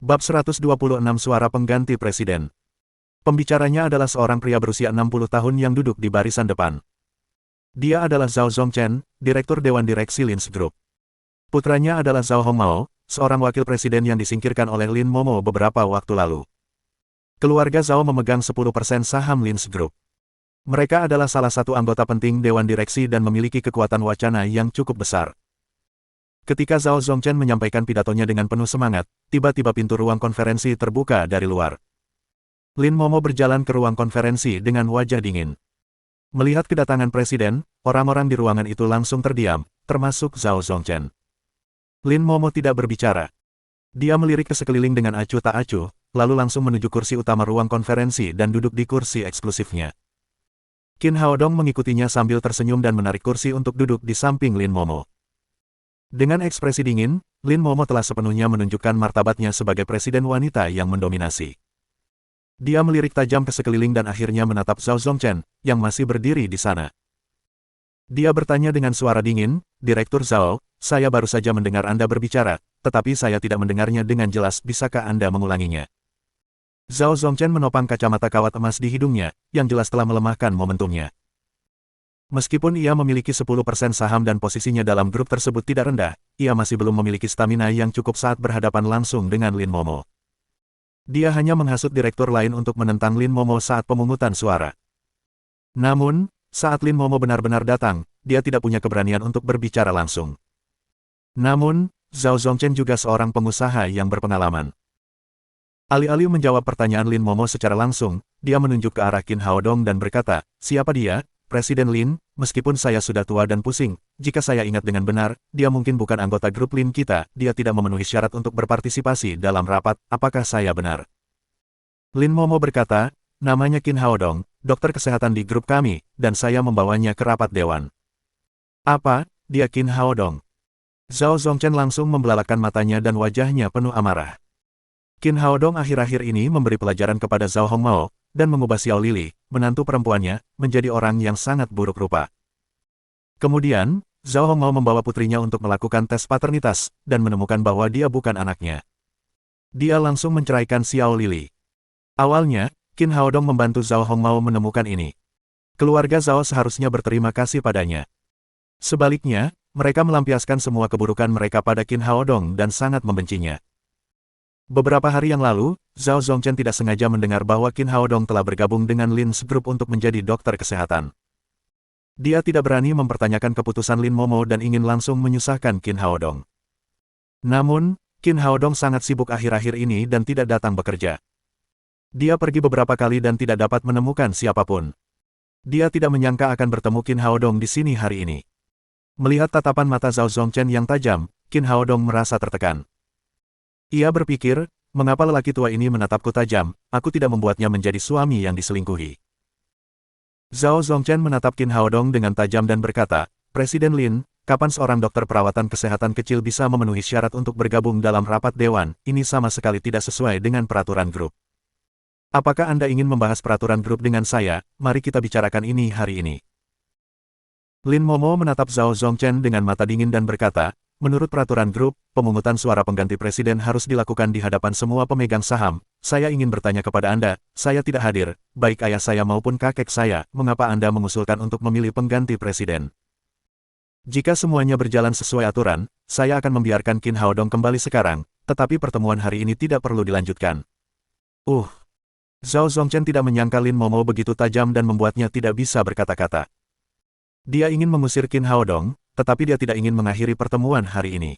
Bab 126 Suara Pengganti Presiden. Pembicaranya adalah seorang pria berusia 60 tahun yang duduk di barisan depan. Dia adalah Zhao Zongchen, Direktur Dewan Direksi Lin Group. Putranya adalah Zhao Hongmao, seorang wakil presiden yang disingkirkan oleh Lin Momo beberapa waktu lalu. Keluarga Zhao memegang 10% saham Lin Group. Mereka adalah salah satu anggota penting Dewan Direksi dan memiliki kekuatan wacana yang cukup besar. Ketika Zhao Zongchen menyampaikan pidatonya dengan penuh semangat, tiba-tiba pintu ruang konferensi terbuka dari luar. Lin Momo berjalan ke ruang konferensi dengan wajah dingin. Melihat kedatangan presiden, orang-orang di ruangan itu langsung terdiam, termasuk Zhao Zongchen. Lin Momo tidak berbicara. Dia melirik ke sekeliling dengan acuh tak acuh, lalu langsung menuju kursi utama ruang konferensi dan duduk di kursi eksklusifnya. Qin Haodong mengikutinya sambil tersenyum dan menarik kursi untuk duduk di samping Lin Momo. Dengan ekspresi dingin, Lin Momo telah sepenuhnya menunjukkan martabatnya sebagai presiden wanita yang mendominasi. Dia melirik tajam ke sekeliling dan akhirnya menatap Zhao Zongchen, yang masih berdiri di sana. Dia bertanya dengan suara dingin, "Direktur Zhao, saya baru saja mendengar Anda berbicara, tetapi saya tidak mendengarnya dengan jelas, bisakah Anda mengulanginya?" Zhao Zongchen menopang kacamata kawat emas di hidungnya, yang jelas telah melemahkan momentumnya. Meskipun ia memiliki 10% saham dan posisinya dalam grup tersebut tidak rendah, ia masih belum memiliki stamina yang cukup saat berhadapan langsung dengan Lin Momo. Dia hanya menghasut direktur lain untuk menentang Lin Momo saat pemungutan suara. Namun, saat Lin Momo benar-benar datang, dia tidak punya keberanian untuk berbicara langsung. Namun, Zhao Zongchen juga seorang pengusaha yang berpengalaman. Alih-alih menjawab pertanyaan Lin Momo secara langsung, dia menunjuk ke arah Qin Haodong dan berkata, "Siapa dia? Presiden Lin, meskipun saya sudah tua dan pusing, jika saya ingat dengan benar, dia mungkin bukan anggota grup Lin kita, dia tidak memenuhi syarat untuk berpartisipasi dalam rapat, apakah saya benar?" Lin Momo berkata, "Namanya Qin Haodong, dokter kesehatan di grup kami, dan saya membawanya ke rapat dewan." "Apa, dia Qin Haodong?" Zhao Zongchen langsung membelalakan matanya dan wajahnya penuh amarah. Qin Haodong akhir-akhir ini memberi pelajaran kepada Zhao Hongmao, dan mengubah Xiao Lili, menantu perempuannya, menjadi orang yang sangat buruk rupa. Kemudian, Zhao Hongmao membawa putrinya untuk melakukan tes paternitas, dan menemukan bahwa dia bukan anaknya. Dia langsung menceraikan Xiao Lili. Awalnya, Qin Haodong membantu Zhao Hongmao menemukan ini. Keluarga Zhao seharusnya berterima kasih padanya. Sebaliknya, mereka melampiaskan semua keburukan mereka pada Qin Haodong dan sangat membencinya. Beberapa hari yang lalu, Zhao Zongchen tidak sengaja mendengar bahwa Qin Haodong telah bergabung dengan Lin Group untuk menjadi dokter kesehatan. Dia tidak berani mempertanyakan keputusan Lin Momo dan ingin langsung menyusahkan Qin Haodong. Namun, Qin Haodong sangat sibuk akhir-akhir ini dan tidak datang bekerja. Dia pergi beberapa kali dan tidak dapat menemukan siapapun. Dia tidak menyangka akan bertemu Qin Haodong di sini hari ini. Melihat tatapan mata Zhao Zongchen yang tajam, Qin Haodong merasa tertekan. Ia berpikir, mengapa lelaki tua ini menatapku tajam, aku tidak membuatnya menjadi suami yang diselingkuhi. Zhao Zongchen menatap Qin Haodong dengan tajam dan berkata, "Presiden Lin, kapan seorang dokter perawatan kesehatan kecil bisa memenuhi syarat untuk bergabung dalam rapat dewan, ini sama sekali tidak sesuai dengan peraturan grup. Apakah Anda ingin membahas peraturan grup dengan saya? Mari kita bicarakan ini hari ini." Lin Momo menatap Zhao Zongchen dengan mata dingin dan berkata, "Menurut peraturan grup, pemungutan suara pengganti presiden harus dilakukan di hadapan semua pemegang saham. Saya ingin bertanya kepada Anda, saya tidak hadir, baik ayah saya maupun kakek saya, mengapa Anda mengusulkan untuk memilih pengganti presiden? Jika semuanya berjalan sesuai aturan, saya akan membiarkan Qin Haodong kembali sekarang, tetapi pertemuan hari ini tidak perlu dilanjutkan." Zhao Zongchen tidak menyangka Lin Momo begitu tajam dan membuatnya tidak bisa berkata-kata. Dia ingin mengusir Qin Haodong, tetapi dia tidak ingin mengakhiri pertemuan hari ini.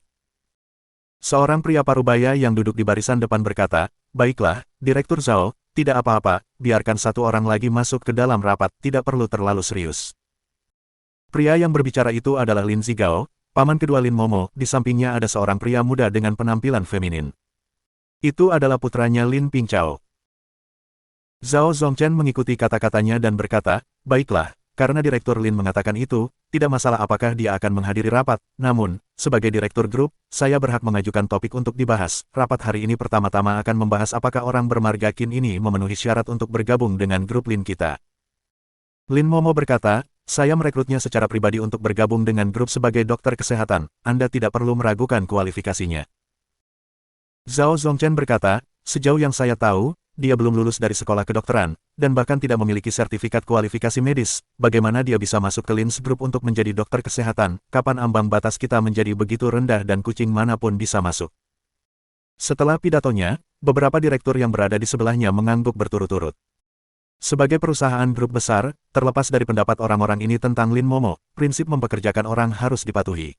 Seorang pria parubaya yang duduk di barisan depan berkata, "Baiklah, Direktur Zhao, tidak apa-apa, biarkan satu orang lagi masuk ke dalam rapat, tidak perlu terlalu serius." Pria yang berbicara itu adalah Lin Zigao, paman kedua Lin Momo, di sampingnya ada seorang pria muda dengan penampilan feminin. Itu adalah putranya Lin Pingchao. Zhao Zongchen mengikuti kata-katanya dan berkata, "Baiklah. Karena Direktur Lin mengatakan itu, tidak masalah apakah dia akan menghadiri rapat, namun, sebagai Direktur Grup, saya berhak mengajukan topik untuk dibahas. Rapat hari ini pertama-tama akan membahas apakah orang bermarga Qin ini memenuhi syarat untuk bergabung dengan grup Lin kita." Lin Momo berkata, "Saya merekrutnya secara pribadi untuk bergabung dengan grup sebagai dokter kesehatan, Anda tidak perlu meragukan kualifikasinya." Zhao Zongchen berkata, sejauh yang saya tahu, dia belum lulus dari sekolah kedokteran, dan bahkan tidak memiliki sertifikat kualifikasi medis. Bagaimana dia bisa masuk ke Linz Group untuk menjadi dokter kesehatan? Kapan ambang batas kita menjadi begitu rendah dan kucing manapun bisa masuk? Setelah pidatonya, beberapa direktur yang berada di sebelahnya mengangguk berturut-turut. Sebagai perusahaan grup besar, terlepas dari pendapat orang-orang ini tentang Lin Momo, prinsip mempekerjakan orang harus dipatuhi.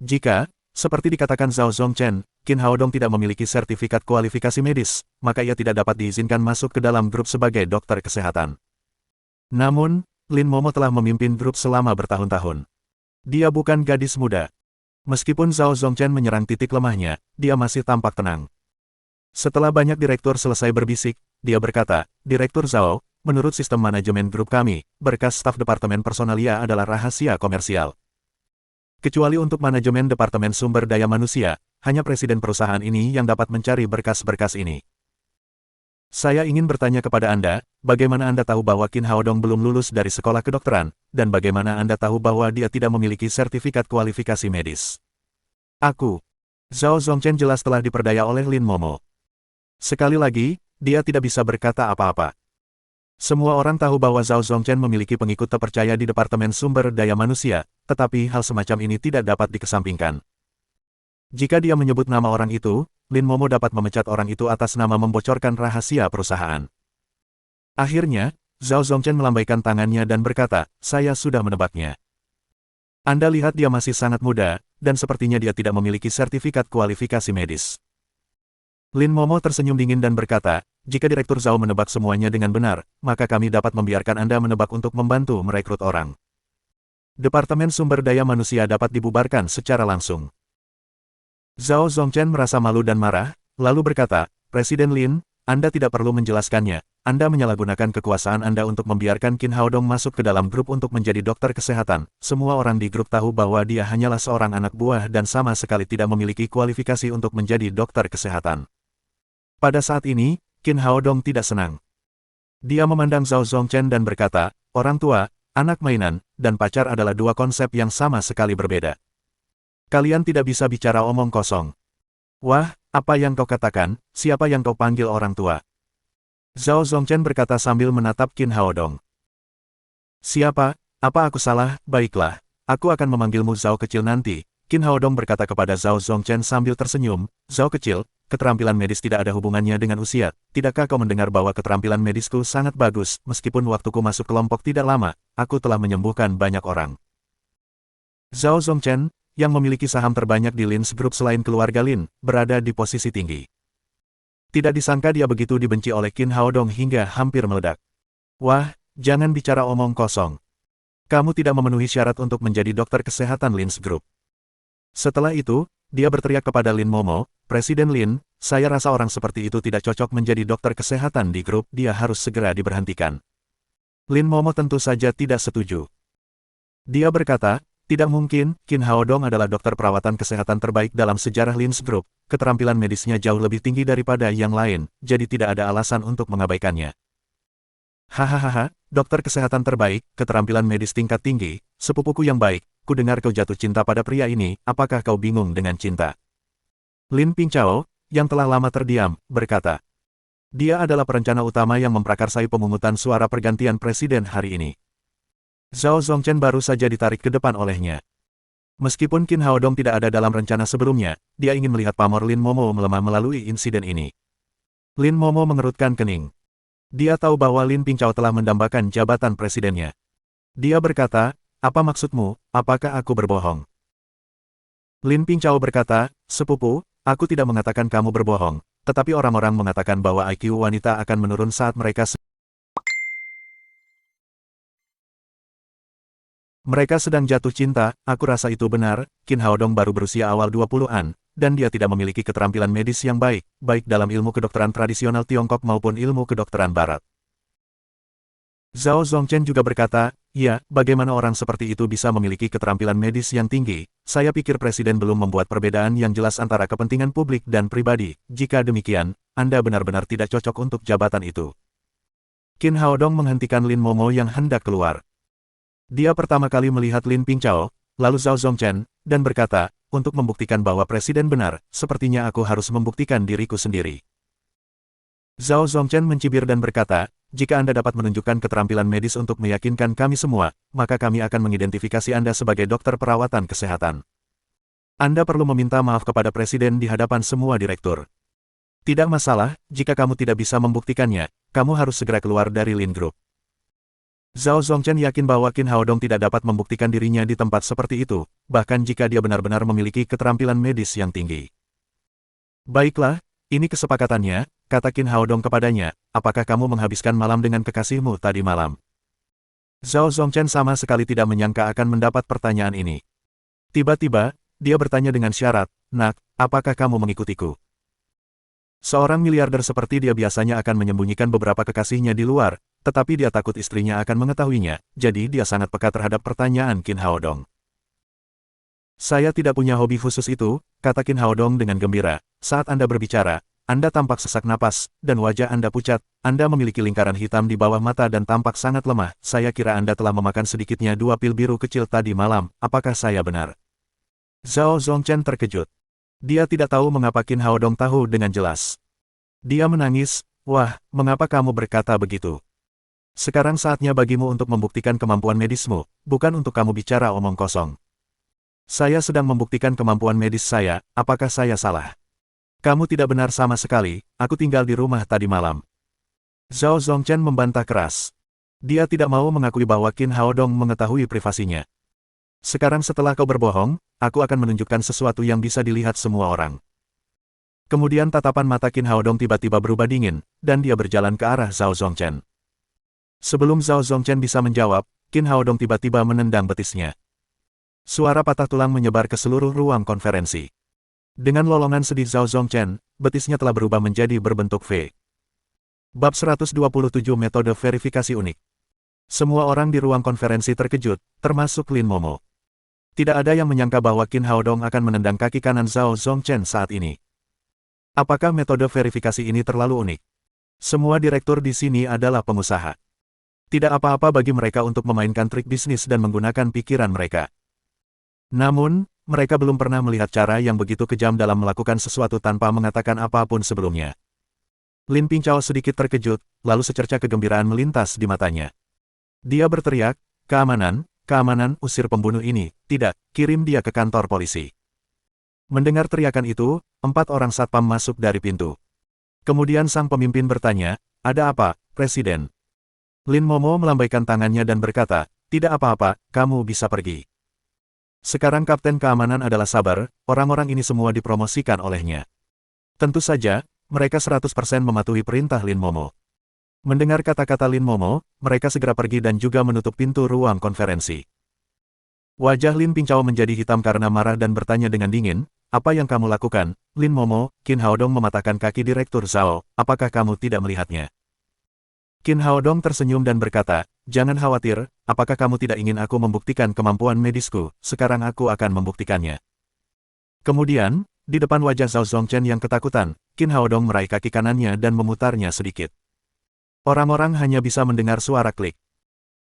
Jika, seperti dikatakan Zhao Zongchen, Qin Haodong tidak memiliki sertifikat kualifikasi medis, maka ia tidak dapat diizinkan masuk ke dalam grup sebagai dokter kesehatan. Namun, Lin Momo telah memimpin grup selama bertahun-tahun. Dia bukan gadis muda. Meskipun Zhao Zongchen menyerang titik lemahnya, dia masih tampak tenang. Setelah banyak direktur selesai berbisik, dia berkata, Direktur Zhao, menurut sistem manajemen grup kami, berkas staf departemen personalia adalah rahasia komersial. Kecuali untuk manajemen Departemen Sumber Daya Manusia, hanya presiden perusahaan ini yang dapat mencari berkas-berkas ini. Saya ingin bertanya kepada Anda, bagaimana Anda tahu bahwa Qin Haodong belum lulus dari sekolah kedokteran, dan bagaimana Anda tahu bahwa dia tidak memiliki sertifikat kualifikasi medis? Zhao Zongchen jelas telah diperdaya oleh Lin Momo. Sekali lagi, dia tidak bisa berkata apa-apa. Semua orang tahu bahwa Zhao Zongchen memiliki pengikut terpercaya di Departemen Sumber Daya Manusia, tetapi hal semacam ini tidak dapat dikesampingkan. Jika dia menyebut nama orang itu, Lin Momo dapat memecat orang itu atas nama membocorkan rahasia perusahaan. Akhirnya, Zhao Zongchen melambaikan tangannya dan berkata, saya sudah menebaknya. Anda lihat dia masih sangat muda, dan sepertinya dia tidak memiliki sertifikat kualifikasi medis. Lin Momo tersenyum dingin dan berkata, jika Direktur Zhao menebak semuanya dengan benar, maka kami dapat membiarkan Anda menebak untuk membantu merekrut orang. Departemen Sumber Daya Manusia dapat dibubarkan secara langsung. Zhao Zongchen merasa malu dan marah, lalu berkata, Presiden Lin, Anda tidak perlu menjelaskannya. Anda menyalahgunakan kekuasaan Anda untuk membiarkan Qin Haodong masuk ke dalam grup untuk menjadi dokter kesehatan. Semua orang di grup tahu bahwa dia hanyalah seorang anak buah dan sama sekali tidak memiliki kualifikasi untuk menjadi dokter kesehatan. Pada saat ini, Qin Haodong tidak senang. Dia memandang Zhao Zongchen dan berkata, orang tua, anak mainan, dan pacar adalah dua konsep yang sama sekali berbeda. Kalian tidak bisa bicara omong kosong. Wah, apa yang kau katakan, siapa yang kau panggil orang tua? Zhao Zongchen berkata sambil menatap Qin Haodong. Siapa? Apa aku salah? Baiklah, aku akan memanggilmu Zhao kecil nanti. Qin Haodong berkata kepada Zhao Zongchen sambil tersenyum, Zhao kecil, keterampilan medis tidak ada hubungannya dengan usia. Tidakkah kau mendengar bahwa keterampilan medisku sangat bagus, meskipun waktuku masuk kelompok tidak lama, aku telah menyembuhkan banyak orang. Zhao Zongchen, yang memiliki saham terbanyak di Linz Group selain keluarga Lin, berada di posisi tinggi. Tidak disangka dia begitu dibenci oleh Qin Haodong hingga hampir meledak. Wah, jangan bicara omong kosong. Kamu tidak memenuhi syarat untuk menjadi dokter kesehatan Linz Group. Setelah itu, dia berteriak kepada Lin Momo, Presiden Lin, saya rasa orang seperti itu tidak cocok menjadi dokter kesehatan di grup, dia harus segera diberhentikan. Lin Momo tentu saja tidak setuju. Dia berkata, tidak mungkin, Qin Haodong adalah dokter perawatan kesehatan terbaik dalam sejarah Linz Group, keterampilan medisnya jauh lebih tinggi daripada yang lain, jadi tidak ada alasan untuk mengabaikannya. Hahaha, dokter kesehatan terbaik, keterampilan medis tingkat tinggi, sepupuku yang baik, ku dengar kau jatuh cinta pada pria ini, apakah kau bingung dengan cinta? Lin Pingchao, yang telah lama terdiam, berkata. Dia adalah perencana utama yang memprakarsai pemungutan suara pergantian presiden hari ini. Zhao Zongchen baru saja ditarik ke depan olehnya. Meskipun Qin Haodong tidak ada dalam rencana sebelumnya, dia ingin melihat pamor Lin Momo melemah melalui insiden ini. Lin Momo mengerutkan kening. Dia tahu bahwa Lin Pingchao telah mendambakan jabatan presidennya. Dia berkata, apa maksudmu, apakah aku berbohong? Lin Pingchao berkata, sepupu, aku tidak mengatakan kamu berbohong, tetapi orang-orang mengatakan bahwa IQ wanita akan menurun saat mereka sedang jatuh cinta. Aku rasa itu benar. Qin Haodong baru berusia awal 20-an, dan dia tidak memiliki keterampilan medis yang baik, baik dalam ilmu kedokteran tradisional Tiongkok maupun ilmu kedokteran Barat. Zhao Zongchen juga berkata, ya, bagaimana orang seperti itu bisa memiliki keterampilan medis yang tinggi? Saya pikir presiden belum membuat perbedaan yang jelas antara kepentingan publik dan pribadi. Jika demikian, Anda benar-benar tidak cocok untuk jabatan itu. Qin Haodong menghentikan Lin Momo yang hendak keluar. Dia pertama kali melihat Lin Pingchao, lalu Zhao Zongchen, dan berkata, untuk membuktikan bahwa Presiden benar, sepertinya aku harus membuktikan diriku sendiri. Zhao Zongchen mencibir dan berkata, jika Anda dapat menunjukkan keterampilan medis untuk meyakinkan kami semua, maka kami akan mengidentifikasi Anda sebagai dokter perawatan kesehatan. Anda perlu meminta maaf kepada Presiden di hadapan semua direktur. Tidak masalah, jika kamu tidak bisa membuktikannya, kamu harus segera keluar dari Lin Group. Zhao Zongchen yakin bahwa Qin Haodong tidak dapat membuktikan dirinya di tempat seperti itu, bahkan jika dia benar-benar memiliki keterampilan medis yang tinggi. Baiklah, ini kesepakatannya, kata Qin Haodong kepadanya, apakah kamu menghabiskan malam dengan kekasihmu tadi malam? Zhao Zongchen sama sekali tidak menyangka akan mendapat pertanyaan ini. Tiba-tiba, dia bertanya dengan syarat, nak, apakah kamu mengikutiku? Seorang miliarder seperti dia biasanya akan menyembunyikan beberapa kekasihnya di luar, tetapi dia takut istrinya akan mengetahuinya, jadi dia sangat peka terhadap pertanyaan Qin Haodong. Saya tidak punya hobi khusus itu, kata Qin Haodong dengan gembira, saat Anda berbicara, Anda tampak sesak napas, dan wajah Anda pucat, Anda memiliki lingkaran hitam di bawah mata dan tampak sangat lemah, saya kira Anda telah memakan sedikitnya 2 pil biru kecil tadi malam, apakah saya benar? Zhao Zongchen terkejut. Dia tidak tahu mengapa Qin Haodong tahu dengan jelas. Dia menangis, wah, mengapa kamu berkata begitu? Sekarang saatnya bagimu untuk membuktikan kemampuan medismu, bukan untuk kamu bicara omong kosong. Saya sedang membuktikan kemampuan medis saya, apakah saya salah? Kamu tidak benar sama sekali, aku tinggal di rumah tadi malam. Zhao Zongchen membantah keras. Dia tidak mau mengakui bahwa Qin Haodong mengetahui privasinya. Sekarang setelah kau berbohong, aku akan menunjukkan sesuatu yang bisa dilihat semua orang. Kemudian tatapan mata Qin Haodong tiba-tiba berubah dingin, dan dia berjalan ke arah Zhao Zongchen. Sebelum Zhao Zongchen bisa menjawab, Qin Haodong tiba-tiba menendang betisnya. Suara patah tulang menyebar ke seluruh ruang konferensi. Dengan lolongan sedih Zhao Zongchen, betisnya telah berubah menjadi berbentuk V. Bab 127 Metode Verifikasi Unik. Semua orang di ruang konferensi terkejut, termasuk Lin Momo. Tidak ada yang menyangka bahwa Qin Haodong akan menendang kaki kanan Zhao Zongchen saat ini. Apakah metode verifikasi ini terlalu unik? Semua direktur di sini adalah pengusaha. Tidak apa-apa bagi mereka untuk memainkan trik bisnis dan menggunakan pikiran mereka. Namun, mereka belum pernah melihat cara yang begitu kejam dalam melakukan sesuatu tanpa mengatakan apapun sebelumnya. Lin Pingchao sedikit terkejut, lalu secerca kegembiraan melintas di matanya. Dia berteriak, keamanan, keamanan, usir pembunuh ini, tidak, kirim dia ke kantor polisi. Mendengar teriakan itu, 4 orang satpam masuk dari pintu. Kemudian sang pemimpin bertanya, ada apa, Presiden? Lin Momo melambaikan tangannya dan berkata, tidak apa-apa, kamu bisa pergi. Sekarang Kapten Keamanan adalah Sabar, orang-orang ini semua dipromosikan olehnya. Tentu saja, mereka 100% mematuhi perintah Lin Momo. Mendengar kata-kata Lin Momo, mereka segera pergi dan juga menutup pintu ruang konferensi. Wajah Lin Pingchao menjadi hitam karena marah dan bertanya dengan dingin, apa yang kamu lakukan, Lin Momo? Qin Haodong mematahkan kaki Direktur Zhao, apakah kamu tidak melihatnya? Qin Haodong tersenyum dan berkata, jangan khawatir, apakah kamu tidak ingin aku membuktikan kemampuan medisku, sekarang aku akan membuktikannya. Kemudian, di depan wajah Zhao Zongchen yang ketakutan, Qin Haodong meraih kaki kanannya dan memutarnya sedikit. Orang-orang hanya bisa mendengar suara klik.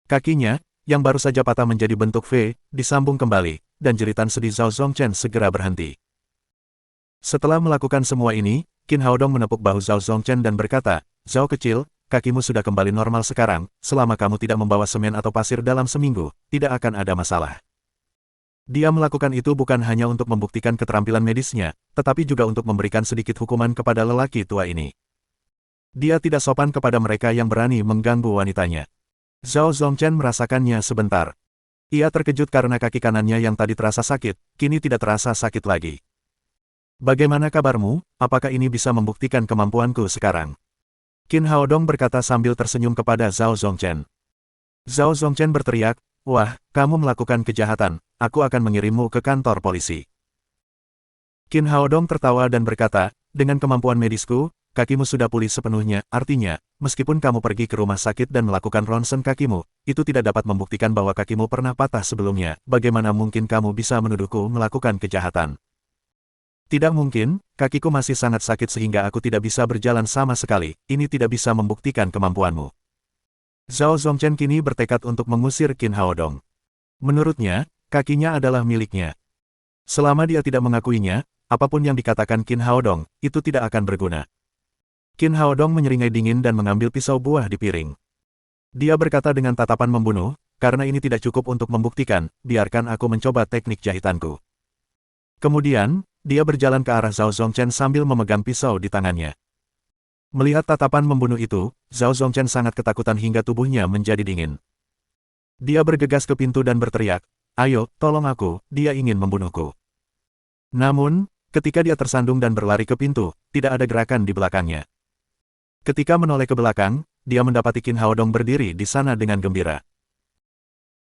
Kakinya, yang baru saja patah menjadi bentuk V, disambung kembali, dan jeritan sedih Zhao Zongchen segera berhenti. Setelah melakukan semua ini, Qin Haodong menepuk bahu Zhao Zongchen dan berkata, Zhao kecil, kakimu sudah kembali normal sekarang, selama kamu tidak membawa semen atau pasir dalam seminggu, tidak akan ada masalah. Dia melakukan itu bukan hanya untuk membuktikan keterampilan medisnya, tetapi juga untuk memberikan sedikit hukuman kepada lelaki tua ini. Dia tidak sopan kepada mereka yang berani mengganggu wanitanya. Zhao Zongchen merasakannya sebentar. Ia terkejut karena kaki kanannya yang tadi terasa sakit, kini tidak terasa sakit lagi. Bagaimana kabarmu, apakah ini bisa membuktikan kemampuanku sekarang? Qin Haodong berkata sambil tersenyum kepada Zhao Zongchen. Zhao Zongchen berteriak, wah, kamu melakukan kejahatan, aku akan mengirimmu ke kantor polisi. Qin Haodong tertawa dan berkata, dengan kemampuan medisku, kakimu sudah pulih sepenuhnya, artinya, meskipun kamu pergi ke rumah sakit dan melakukan ronsen kakimu, itu tidak dapat membuktikan bahwa kakimu pernah patah sebelumnya, bagaimana mungkin kamu bisa menuduhku melakukan kejahatan? Tidak mungkin, kakiku masih sangat sakit sehingga aku tidak bisa berjalan sama sekali, ini tidak bisa membuktikan kemampuanmu. Zhao Zongchen kini bertekad untuk mengusir Qin Haodong. Menurutnya, kakinya adalah miliknya. Selama dia tidak mengakuinya, apapun yang dikatakan Qin Haodong, itu tidak akan berguna. Qin Haodong menyeringai dingin dan mengambil pisau buah di piring. Dia berkata dengan tatapan membunuh, karena ini tidak cukup untuk membuktikan, biarkan aku mencoba teknik jahitanku. Kemudian, dia berjalan ke arah Zhao Zongchen sambil memegang pisau di tangannya. Melihat tatapan membunuh itu, Zhao Zongchen sangat ketakutan hingga tubuhnya menjadi dingin. Dia bergegas ke pintu dan berteriak, "Ayo, tolong aku, dia ingin membunuhku." Namun, ketika dia tersandung dan berlari ke pintu, tidak ada gerakan di belakangnya. Ketika menoleh ke belakang, dia mendapati Qin Haodong berdiri di sana dengan gembira.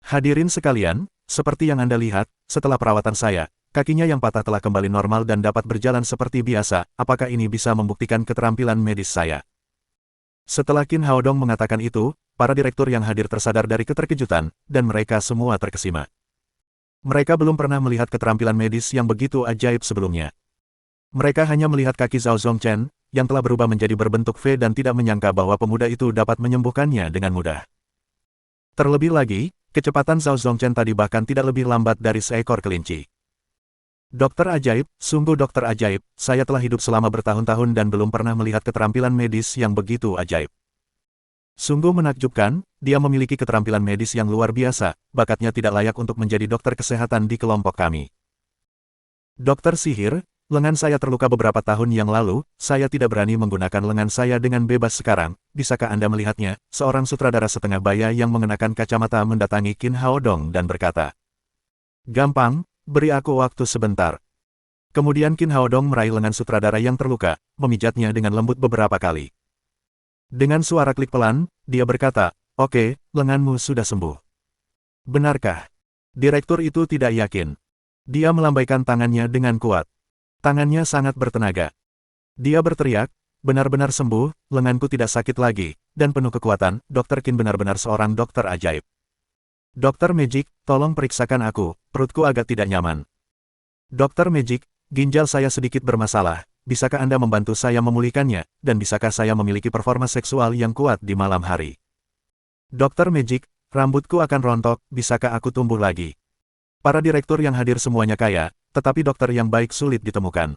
Hadirin sekalian, seperti yang Anda lihat, setelah perawatan saya, kakinya yang patah telah kembali normal dan dapat berjalan seperti biasa. Apakah ini bisa membuktikan keterampilan medis saya? Setelah Qin Haodong mengatakan itu, para direktur yang hadir tersadar dari keterkejutan, dan mereka semua terkesima. Mereka belum pernah melihat keterampilan medis yang begitu ajaib sebelumnya. Mereka hanya melihat kaki Zhao Zongchen, yang telah berubah menjadi berbentuk V dan tidak menyangka bahwa pemuda itu dapat menyembuhkannya dengan mudah. Terlebih lagi, kecepatan Zhao Zongchen tadi bahkan tidak lebih lambat dari seekor kelinci. Dokter ajaib, sungguh dokter ajaib, saya telah hidup selama bertahun-tahun dan belum pernah melihat keterampilan medis yang begitu ajaib. Sungguh menakjubkan, dia memiliki keterampilan medis yang luar biasa, bakatnya tidak layak untuk menjadi dokter kesehatan di kelompok kami. Dokter sihir, lengan saya terluka beberapa tahun yang lalu, saya tidak berani menggunakan lengan saya dengan bebas sekarang, bisakah Anda melihatnya? Seorang sutradara setengah baya yang mengenakan kacamata mendatangi Qin Haodong dan berkata, "Gampang, beri aku waktu sebentar." Kemudian Qin Haodong meraih lengan sutradara yang terluka, memijatnya dengan lembut beberapa kali. Dengan suara klik pelan, dia berkata, "Oke, lenganmu sudah sembuh." Benarkah? Direktur itu tidak yakin. Dia melambaikan tangannya dengan kuat. Tangannya sangat bertenaga. Dia berteriak, "Benar-benar sembuh, lenganku tidak sakit lagi," dan penuh kekuatan, Dr. Qin benar-benar seorang dokter ajaib. "Dokter Magic, tolong periksakan aku, perutku agak tidak nyaman." "Dokter Magic, ginjal saya sedikit bermasalah. Bisakah Anda membantu saya memulihkannya, dan bisakah saya memiliki performa seksual yang kuat di malam hari?" "Dokter Magic, rambutku akan rontok, bisakah aku tumbuh lagi?" Para direktur yang hadir semuanya kaya, tetapi dokter yang baik sulit ditemukan.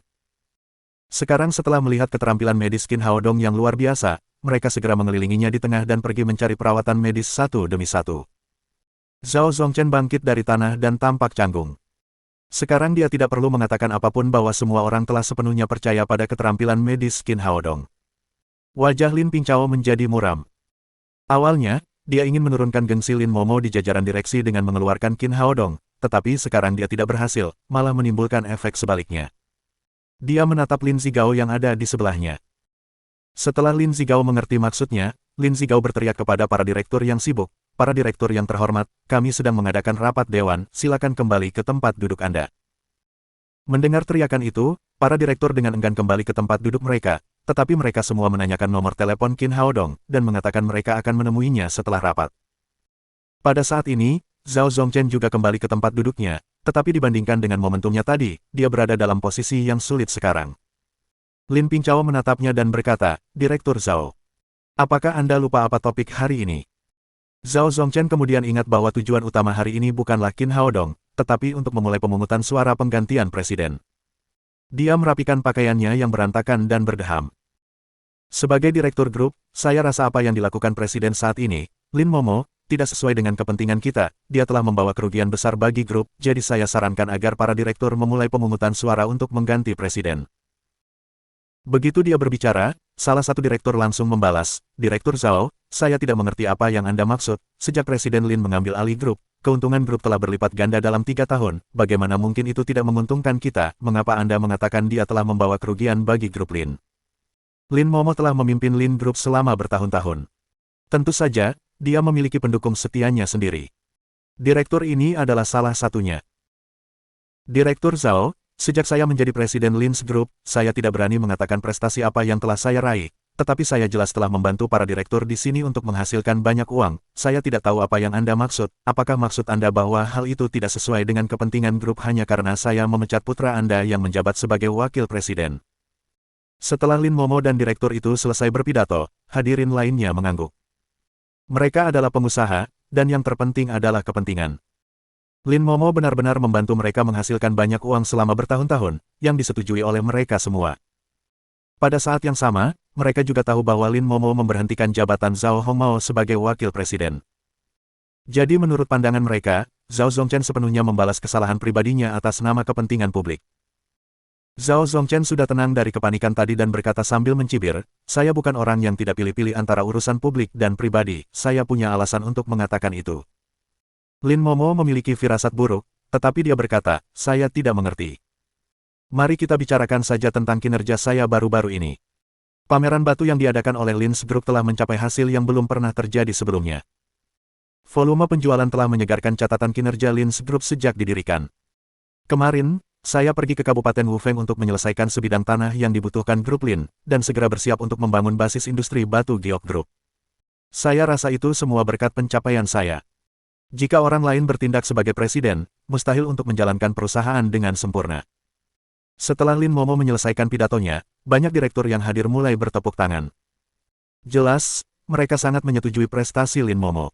Sekarang setelah melihat keterampilan medis Qin Haodong yang luar biasa, mereka segera mengelilinginya di tengah dan pergi mencari perawatan medis satu demi satu. Zhao Zongchen bangkit dari tanah dan tampak canggung. Sekarang dia tidak perlu mengatakan apapun bahwa semua orang telah sepenuhnya percaya pada keterampilan medis Qin Haodong. Wajah Lin Pingchao menjadi muram. Awalnya, dia ingin menurunkan gengsi Lin Momo di jajaran direksi dengan mengeluarkan Qin Haodong, tetapi sekarang dia tidak berhasil, malah menimbulkan efek sebaliknya. Dia menatap Lin Zigao yang ada di sebelahnya. Setelah Lin Zigao mengerti maksudnya, Lin Zigao berteriak kepada para direktur yang sibuk, "Para direktur yang terhormat, kami sedang mengadakan rapat dewan, silakan kembali ke tempat duduk Anda." Mendengar teriakan itu, para direktur dengan enggan kembali ke tempat duduk mereka, tetapi mereka semua menanyakan nomor telepon Qin Haodong, dan mengatakan mereka akan menemuinya setelah rapat. Pada saat ini, Zhao Zongchen juga kembali ke tempat duduknya, tetapi dibandingkan dengan momentumnya tadi, dia berada dalam posisi yang sulit sekarang. Lin Pingchao menatapnya dan berkata, "Direktur Zhao, apakah Anda lupa apa topik hari ini?" Zhao Zongchen kemudian ingat bahwa tujuan utama hari ini bukanlah Qin Haodong, tetapi untuk memulai pemungutan suara penggantian presiden. Dia merapikan pakaiannya yang berantakan dan berdeham. "Sebagai direktur grup, saya rasa apa yang dilakukan presiden saat ini, Lin Momo, tidak sesuai dengan kepentingan kita. Dia telah membawa kerugian besar bagi grup, jadi saya sarankan agar para direktur memulai pemungutan suara untuk mengganti presiden." Begitu dia berbicara, salah satu direktur langsung membalas, "Direktur Zhao, saya tidak mengerti apa yang Anda maksud. Sejak Presiden Lin mengambil alih grup, keuntungan grup telah berlipat ganda dalam 3 tahun. Bagaimana mungkin itu tidak menguntungkan kita? Mengapa Anda mengatakan dia telah membawa kerugian bagi grup Lin?" Lin Momo telah memimpin Lin Group selama bertahun-tahun. Tentu saja, dia memiliki pendukung setianya sendiri. Direktur ini adalah salah satunya. "Direktur Zhao, sejak saya menjadi presiden Lin's Group, saya tidak berani mengatakan prestasi apa yang telah saya raih, tetapi saya jelas telah membantu para direktur di sini untuk menghasilkan banyak uang. Saya tidak tahu apa yang Anda maksud. Apakah maksud Anda bahwa hal itu tidak sesuai dengan kepentingan grup hanya karena saya memecat putra Anda yang menjabat sebagai wakil presiden?" Setelah Lin Momo dan direktur itu selesai berpidato, hadirin lainnya mengangguk. Mereka adalah pengusaha, dan yang terpenting adalah kepentingan. Lin Momo benar-benar membantu mereka menghasilkan banyak uang selama bertahun-tahun, yang disetujui oleh mereka semua. Pada saat yang sama, mereka juga tahu bahwa Lin Momo memberhentikan jabatan Zhao Hongmao sebagai wakil presiden. Jadi menurut pandangan mereka, Zhao Zongchen sepenuhnya membalas kesalahan pribadinya atas nama kepentingan publik. Zhao Zongchen sudah tenang dari kepanikan tadi dan berkata sambil mencibir, "Saya bukan orang yang tidak pilih-pilih antara urusan publik dan pribadi, saya punya alasan untuk mengatakan itu." Lin Momo memiliki firasat buruk, tetapi dia berkata, "Saya tidak mengerti. Mari kita bicarakan saja tentang kinerja saya baru-baru ini." Pameran batu yang diadakan oleh Lin's Group telah mencapai hasil yang belum pernah terjadi sebelumnya. Volume penjualan telah menyegarkan catatan kinerja Lin's Group sejak didirikan. Kemarin, saya pergi ke Kabupaten Wufeng untuk menyelesaikan sebidang tanah yang dibutuhkan grup Lin, dan segera bersiap untuk membangun basis industri batu giok Group. Saya rasa itu semua berkat pencapaian saya. Jika orang lain bertindak sebagai presiden, mustahil untuk menjalankan perusahaan dengan sempurna. Setelah Lin Momo menyelesaikan pidatonya, banyak direktur yang hadir mulai bertepuk tangan. Jelas, mereka sangat menyetujui prestasi Lin Momo.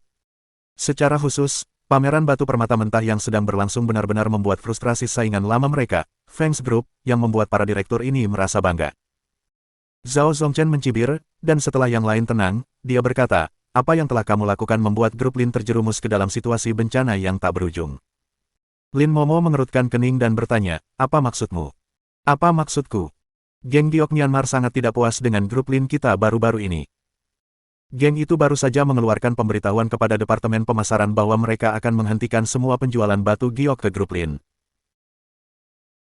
Secara khusus, pameran batu permata mentah yang sedang berlangsung benar-benar membuat frustrasi saingan lama mereka, Feng's Group, yang membuat para direktur ini merasa bangga. Zhao Zongchen mencibir, dan setelah yang lain tenang, dia berkata, "Apa yang telah kamu lakukan membuat grup Lin terjerumus ke dalam situasi bencana yang tak berujung?" Lin Momo mengerutkan kening dan bertanya, "Apa maksudmu?" "Apa maksudku? Geng Giok Myanmar sangat tidak puas dengan grup Lin kita baru-baru ini. Geng itu baru saja mengeluarkan pemberitahuan kepada Departemen Pemasaran bahwa mereka akan menghentikan semua penjualan batu giok ke grup Lin."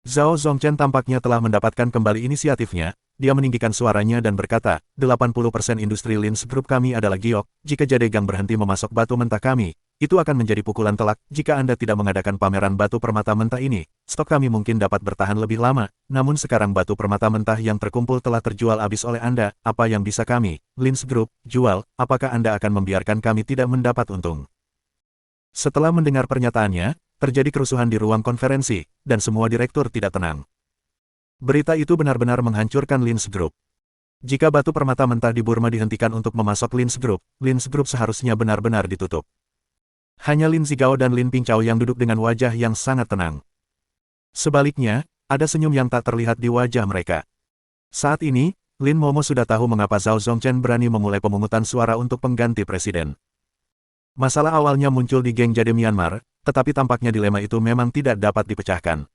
Zhao Zongchen tampaknya telah mendapatkan kembali inisiatifnya, dia meninggikan suaranya dan berkata, 80% industri Lin's Group kami adalah giok, jika Jadegang berhenti memasok batu mentah kami, itu akan menjadi pukulan telak. Jika Anda tidak mengadakan pameran batu permata mentah ini, stok kami mungkin dapat bertahan lebih lama, namun sekarang batu permata mentah yang terkumpul telah terjual habis oleh Anda, apa yang bisa kami, Lin's Group, jual, apakah Anda akan membiarkan kami tidak mendapat untung?" Setelah mendengar pernyataannya, terjadi kerusuhan di ruang konferensi, dan semua direktur tidak tenang. Berita itu benar-benar menghancurkan Lin's Group. Jika batu permata mentah di Burma dihentikan untuk memasok Lin's Group seharusnya benar-benar ditutup. Hanya Lin Zigao dan Lin Pingchao yang duduk dengan wajah yang sangat tenang. Sebaliknya, ada senyum yang tak terlihat di wajah mereka. Saat ini, Lin Momo sudah tahu mengapa Zhao Zongchen berani memulai pemungutan suara untuk pengganti presiden. Masalah awalnya muncul di geng Jade Myanmar, tetapi tampaknya dilema itu memang tidak dapat dipecahkan.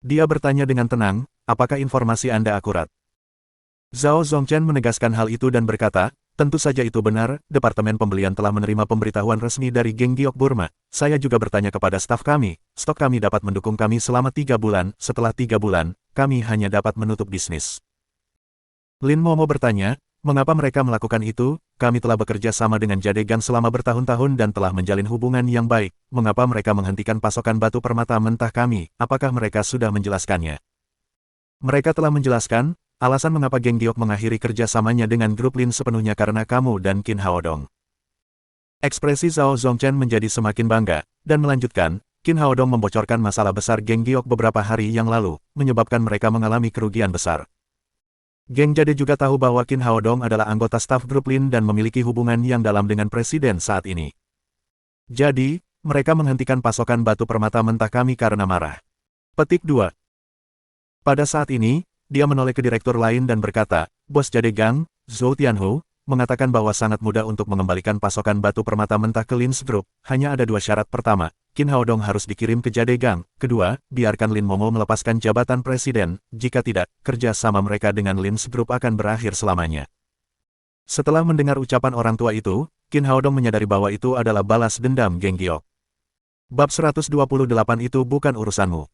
Dia bertanya dengan tenang, "Apakah informasi Anda akurat?" Zhao Zongchen menegaskan hal itu dan berkata, "Tentu saja itu benar, Departemen Pembelian telah menerima pemberitahuan resmi dari geng Giok Burma. Saya juga bertanya kepada staf kami, stok kami dapat mendukung kami selama 3 bulan, setelah 3 bulan, kami hanya dapat menutup bisnis." Lin Momo bertanya, "Mengapa mereka melakukan itu? Kami telah bekerja sama dengan Jadegang selama bertahun-tahun dan telah menjalin hubungan yang baik. Mengapa mereka menghentikan pasokan batu permata mentah kami? Apakah mereka sudah menjelaskannya?" Mereka telah menjelaskan, alasan mengapa geng Giok mengakhiri kerjasamanya dengan grup Lin sepenuhnya karena kamu dan Qin Haodong. Ekspresi Zhao Zongchen menjadi semakin bangga, dan melanjutkan, Qin Haodong membocorkan masalah besar geng Giok beberapa hari yang lalu, menyebabkan mereka mengalami kerugian besar. Geng Jade juga tahu bahwa Qin Haodong adalah anggota staf grup Lin dan memiliki hubungan yang dalam dengan presiden saat ini. Jadi, mereka menghentikan pasokan batu permata mentah kami karena marah. Petik 2. Pada saat ini, dia menoleh ke direktur lain dan berkata, "Bos Jadegang, Zhou Tianhu, mengatakan bahwa sangat mudah untuk mengembalikan pasokan batu permata mentah ke Lin's Group. Hanya ada 2 syarat. Pertama, Qin Haodong harus dikirim ke Jadegang. Kedua, biarkan Lin Momo melepaskan jabatan presiden. Jika tidak, kerja sama mereka dengan Lin's Group akan berakhir selamanya." Setelah mendengar ucapan orang tua itu, Qin Haodong menyadari bahwa itu adalah balas dendam geng Giok. Bab 128 itu bukan urusanmu.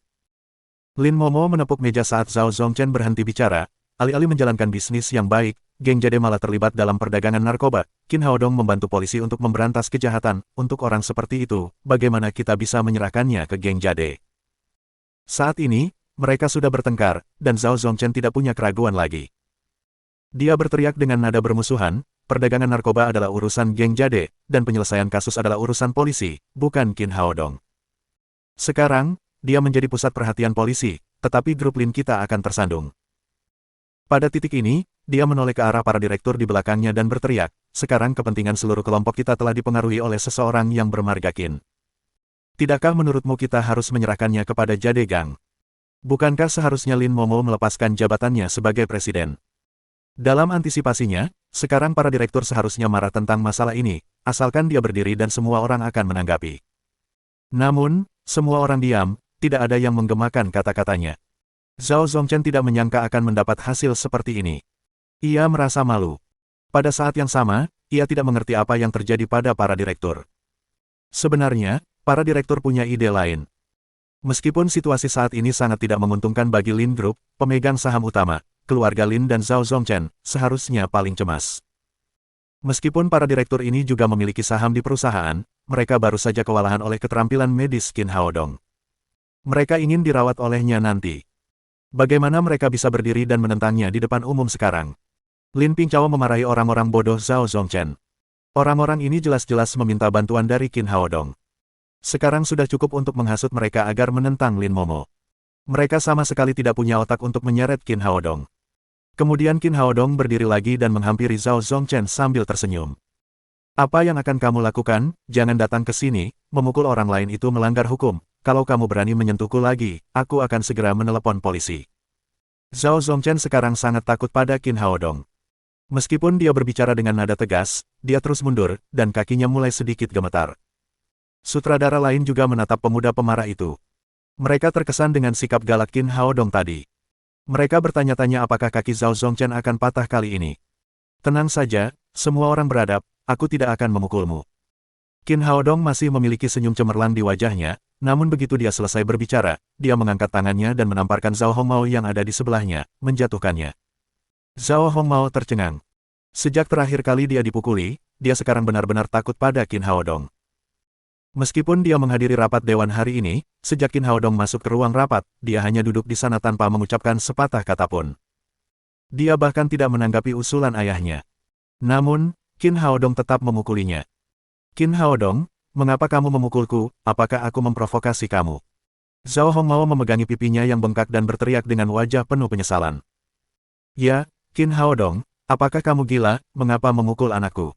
Lin Momo menepuk meja saat Zhao Zongchen berhenti bicara. Alih-alih menjalankan bisnis yang baik, geng Jade malah terlibat dalam perdagangan narkoba. Qin Haodong membantu polisi untuk memberantas kejahatan. Untuk orang seperti itu, bagaimana kita bisa menyerahkannya ke geng Jade? Saat ini, mereka sudah bertengkar, dan Zhao Zongchen tidak punya keraguan lagi. Dia berteriak dengan nada bermusuhan, "Perdagangan narkoba adalah urusan geng Jade, dan penyelesaian kasus adalah urusan polisi, bukan Qin Haodong. Sekarang, dia menjadi pusat perhatian polisi, tetapi grup Lin kita akan tersandung." Pada titik ini, dia menoleh ke arah para direktur di belakangnya dan berteriak, "Sekarang kepentingan seluruh kelompok kita telah dipengaruhi oleh seseorang yang bermarga Qin. Tidakkah menurutmu kita harus menyerahkannya kepada Jade Gang? Bukankah seharusnya Lin Momo melepaskan jabatannya sebagai presiden? Dalam antisipasinya, sekarang para direktur seharusnya marah tentang masalah ini, asalkan dia berdiri dan semua orang akan menanggapi. Namun, semua orang diam, tidak ada yang menggemakan kata-katanya. Zhao Zongchen tidak menyangka akan mendapat hasil seperti ini. Ia merasa malu. Pada saat yang sama, ia tidak mengerti apa yang terjadi pada para direktur. Sebenarnya, para direktur punya ide lain. Meskipun situasi saat ini sangat tidak menguntungkan bagi Lin Group, pemegang saham utama, keluarga Lin dan Zhao Zongchen, seharusnya paling cemas. Meskipun para direktur ini juga memiliki saham di perusahaan, mereka baru saja kewalahan oleh keterampilan medis Qin Haodong. Mereka ingin dirawat olehnya nanti. Bagaimana mereka bisa berdiri dan menentangnya di depan umum sekarang? Lin Pingchao memarahi orang-orang bodoh Zhao Zongchen. Orang-orang ini jelas-jelas meminta bantuan dari Qin Haodong. Sekarang sudah cukup untuk menghasut mereka agar menentang Lin Momo. Mereka sama sekali tidak punya otak untuk menyeret Qin Haodong. Kemudian Qin Haodong berdiri lagi dan menghampiri Zhao Zongchen sambil tersenyum. Apa yang akan kamu lakukan? Jangan datang ke sini, memukul orang lain itu melanggar hukum. Kalau kamu berani menyentuhku lagi, aku akan segera menelepon polisi. Zhao Zongchen sekarang sangat takut pada Qin Haodong. Meskipun dia berbicara dengan nada tegas, dia terus mundur, dan kakinya mulai sedikit gemetar. Sutradara lain juga menatap pemuda pemarah itu. Mereka terkesan dengan sikap galak Qin Haodong tadi. Mereka bertanya-tanya apakah kaki Zhao Zongchen akan patah kali ini. Tenang saja, semua orang beradab, aku tidak akan memukulmu. Qin Haodong masih memiliki senyum cemerlang di wajahnya, namun begitu dia selesai berbicara, dia mengangkat tangannya dan menamparkan Zhao Hongmao yang ada di sebelahnya, menjatuhkannya. Zhao Hongmao tercengang. Sejak terakhir kali dia dipukuli, dia sekarang benar-benar takut pada Qin Haodong. Meskipun dia menghadiri rapat dewan hari ini, sejak Qin Haodong masuk ke ruang rapat, dia hanya duduk di sana tanpa mengucapkan sepatah kata pun. Dia bahkan tidak menanggapi usulan ayahnya. Namun, Qin Haodong tetap memukulinya. Qin Haodong, mengapa kamu memukulku? Apakah aku memprovokasi kamu? Zhao Hongmao memegangi pipinya yang bengkak dan berteriak dengan wajah penuh penyesalan. Ya, Qin Haodong, apakah kamu gila? Mengapa memukul anakku?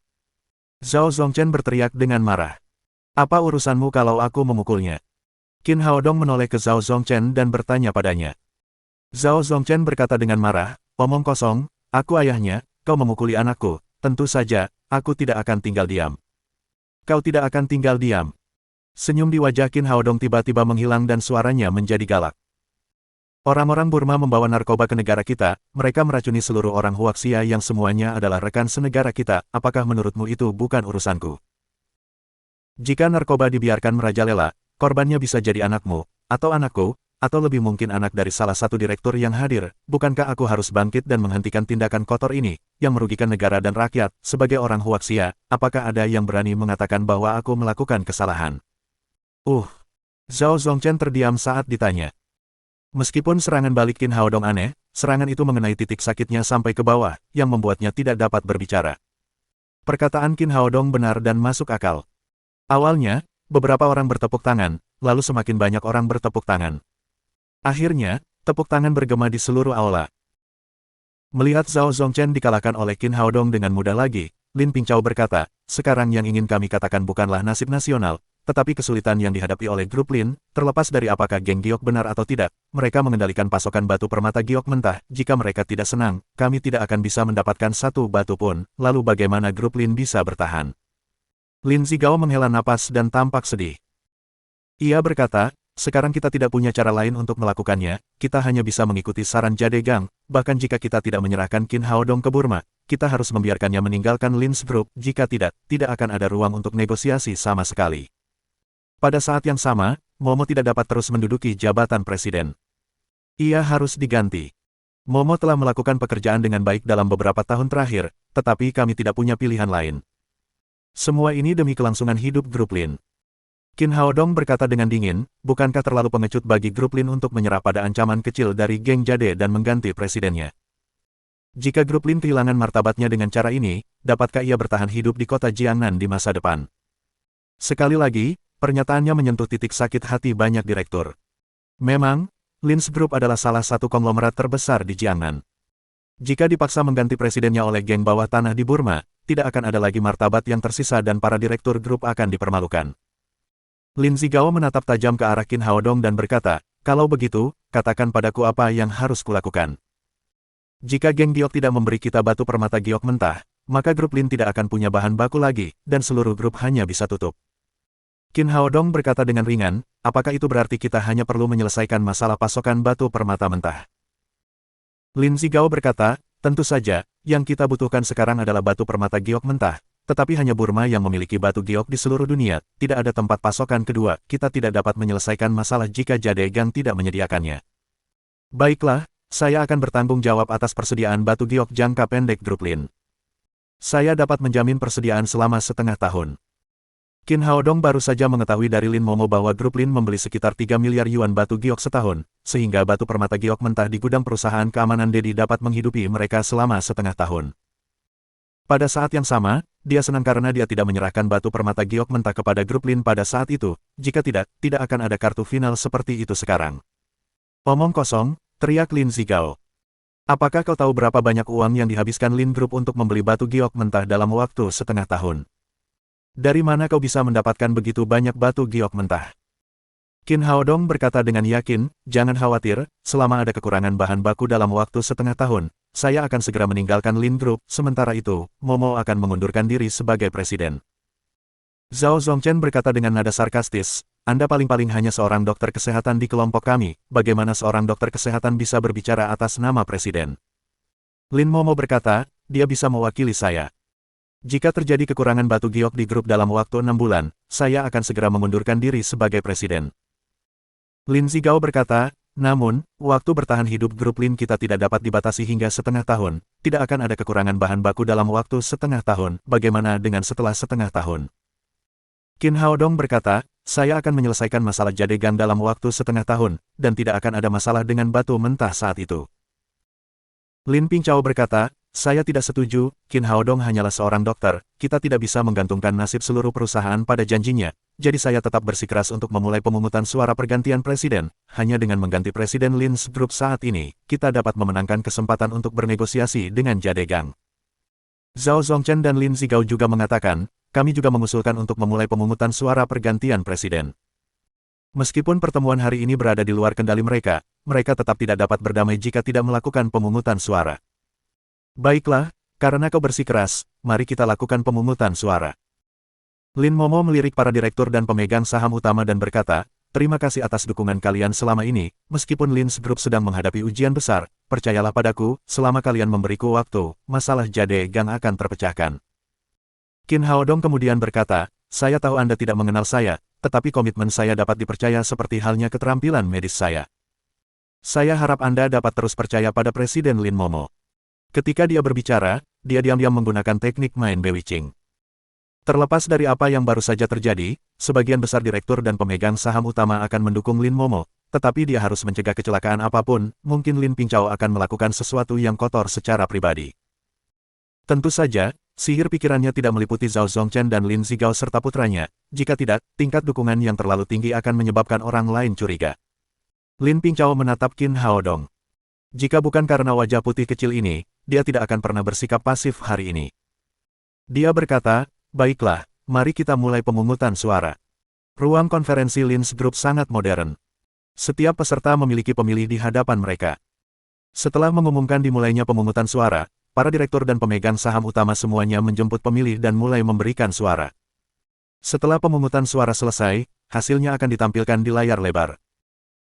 Zhao Zongchen berteriak dengan marah. Apa urusanmu kalau aku memukulnya? Qin Haodong menoleh ke Zhao Zongchen dan bertanya padanya. Zhao Zongchen berkata dengan marah, omong kosong, aku ayahnya, kau memukuli anakku, tentu saja, aku tidak akan tinggal diam. Kau tidak akan tinggal diam. Senyum di wajah Qin Haodong tiba-tiba menghilang dan suaranya menjadi galak. Orang-orang Burma membawa narkoba ke negara kita, mereka meracuni seluruh orang Huaxia yang semuanya adalah rekan senegara kita, apakah menurutmu itu bukan urusanku? Jika narkoba dibiarkan merajalela, korbannya bisa jadi anakmu, atau anakku, atau lebih mungkin anak dari salah satu direktur yang hadir, bukankah aku harus bangkit dan menghentikan tindakan kotor ini, yang merugikan negara dan rakyat, sebagai orang Huaxia, apakah ada yang berani mengatakan bahwa aku melakukan kesalahan? Zhao Zongchen terdiam saat ditanya. Meskipun serangan balik Qin Haodong aneh, serangan itu mengenai titik sakitnya sampai ke bawah, yang membuatnya tidak dapat berbicara. Perkataan Qin Haodong benar dan masuk akal. Awalnya, beberapa orang bertepuk tangan, lalu semakin banyak orang bertepuk tangan. Akhirnya, tepuk tangan bergema di seluruh aula. Melihat Zhao Zongchen dikalahkan oleh Qin Haodong dengan mudah lagi, Lin Pingchao berkata, sekarang yang ingin kami katakan bukanlah nasib nasional, tetapi kesulitan yang dihadapi oleh grup Lin, terlepas dari apakah geng Giok benar atau tidak, mereka mengendalikan pasokan batu permata Giok mentah, jika mereka tidak senang, kami tidak akan bisa mendapatkan satu batu pun, lalu bagaimana grup Lin bisa bertahan? Lin Zigao menghela napas dan tampak sedih. Ia berkata, sekarang kita tidak punya cara lain untuk melakukannya, kita hanya bisa mengikuti saran Jade Gang, bahkan jika kita tidak menyerahkan Qin Haodong ke Burma, kita harus membiarkannya meninggalkan Lin's Group, jika tidak, tidak akan ada ruang untuk negosiasi sama sekali. Pada saat yang sama, Momo tidak dapat terus menduduki jabatan presiden. Ia harus diganti. Momo telah melakukan pekerjaan dengan baik dalam beberapa tahun terakhir, tetapi kami tidak punya pilihan lain. Semua ini demi kelangsungan hidup grup Lin. Qin Haodong berkata dengan dingin, bukankah terlalu pengecut bagi grup Lin untuk menyerah pada ancaman kecil dari geng Jade dan mengganti presidennya? Jika grup Lin kehilangan martabatnya dengan cara ini, dapatkah ia bertahan hidup di kota Jiangnan di masa depan? Sekali lagi, pernyataannya menyentuh titik sakit hati banyak direktur. Memang, Lin's Group adalah salah satu konglomerat terbesar di Jiangnan. Jika dipaksa mengganti presidennya oleh geng bawah tanah di Burma, tidak akan ada lagi martabat yang tersisa dan para direktur grup akan dipermalukan. Lin Zigao menatap tajam ke arah Qin Haodong dan berkata, kalau begitu, katakan padaku apa yang harus kulakukan. Jika geng giok tidak memberi kita batu permata giok mentah, maka grup Lin tidak akan punya bahan baku lagi, dan seluruh grup hanya bisa tutup. Qin Haodong berkata dengan ringan, apakah itu berarti kita hanya perlu menyelesaikan masalah pasokan batu permata mentah? Lin Zigao berkata, tentu saja, yang kita butuhkan sekarang adalah batu permata giok mentah, tetapi hanya Burma yang memiliki batu giok di seluruh dunia, tidak ada tempat pasokan kedua, kita tidak dapat menyelesaikan masalah jika Jadegang tidak menyediakannya. Baiklah, saya akan bertanggung jawab atas persediaan batu giok jangka pendek grup Lin. Saya dapat menjamin persediaan selama setengah tahun. Qin Haodong baru saja mengetahui dari Lin Momo bahwa grup Lin membeli sekitar 3 miliar yuan batu giok setahun, sehingga batu permata giok mentah di gudang perusahaan keamanan Dedi dapat menghidupi mereka selama setengah tahun. Pada saat yang sama, dia senang karena dia tidak menyerahkan batu permata giok mentah kepada grup Lin pada saat itu, jika tidak, tidak akan ada kartu final seperti itu sekarang. Omong kosong, teriak Lin Zigao. Apakah kau tahu berapa banyak uang yang dihabiskan Lin Group untuk membeli batu giok mentah dalam waktu setengah tahun? Dari mana kau bisa mendapatkan begitu banyak batu giok mentah? Qin Haodong berkata dengan yakin, jangan khawatir, selama ada kekurangan bahan baku dalam waktu setengah tahun, saya akan segera meninggalkan Lin Group, sementara itu, Momo akan mengundurkan diri sebagai presiden. Zhao Zongchen berkata dengan nada sarkastis, Anda paling-paling hanya seorang dokter kesehatan di kelompok kami, bagaimana seorang dokter kesehatan bisa berbicara atas nama presiden? Lin Momo berkata, dia bisa mewakili saya. Jika terjadi kekurangan batu giok di grup dalam waktu 6 bulan, saya akan segera mengundurkan diri sebagai presiden. Lin Zigao berkata, namun, waktu bertahan hidup grup Lin kita tidak dapat dibatasi hingga setengah tahun, tidak akan ada kekurangan bahan baku dalam waktu setengah tahun, bagaimana dengan setelah setengah tahun? Qin Haodong berkata, saya akan menyelesaikan masalah Jadegang dalam waktu setengah tahun, dan tidak akan ada masalah dengan batu mentah saat itu. Lin Pingchao berkata, saya tidak setuju, Qin Haodong hanyalah seorang dokter, kita tidak bisa menggantungkan nasib seluruh perusahaan pada janjinya, jadi saya tetap bersikeras untuk memulai pemungutan suara pergantian presiden, hanya dengan mengganti presiden Lin's Group saat ini, kita dapat memenangkan kesempatan untuk bernegosiasi dengan Jadegang. Zhao Zongchen dan Lin Zigao juga mengatakan, kami juga mengusulkan untuk memulai pemungutan suara pergantian presiden. Meskipun pertemuan hari ini berada di luar kendali mereka, mereka tetap tidak dapat berdamai jika tidak melakukan pemungutan suara. Baiklah, karena kau bersikeras, mari kita lakukan pemungutan suara. Lin Momo melirik para direktur dan pemegang saham utama dan berkata, terima kasih atas dukungan kalian selama ini, meskipun Lin's Group sedang menghadapi ujian besar, percayalah padaku, selama kalian memberiku waktu, masalah Jadegang akan terpecahkan. Qin Haodong kemudian berkata, saya tahu Anda tidak mengenal saya, tetapi komitmen saya dapat dipercaya seperti halnya keterampilan medis saya. Saya harap Anda dapat terus percaya pada Presiden Lin Momo. Ketika dia berbicara, dia diam-diam menggunakan teknik mind bewitching. Terlepas dari apa yang baru saja terjadi, sebagian besar direktur dan pemegang saham utama akan mendukung Lin Momo, tetapi dia harus mencegah kecelakaan apapun, mungkin Lin Pingchao akan melakukan sesuatu yang kotor secara pribadi. Tentu saja, sihir pikirannya tidak meliputi Zhao Zongchen dan Lin Zigao serta putranya, jika tidak, tingkat dukungan yang terlalu tinggi akan menyebabkan orang lain curiga. Lin Pingchao menatap Qin Haodong. Jika bukan karena wajah putih kecil ini, dia tidak akan pernah bersikap pasif hari ini. Dia berkata, baiklah, mari kita mulai pemungutan suara. Ruang konferensi Lin's Group sangat modern. Setiap peserta memiliki pemilih di hadapan mereka. Setelah mengumumkan dimulainya pemungutan suara, para direktur dan pemegang saham utama semuanya menjemput pemilih dan mulai memberikan suara. Setelah pemungutan suara selesai, hasilnya akan ditampilkan di layar lebar.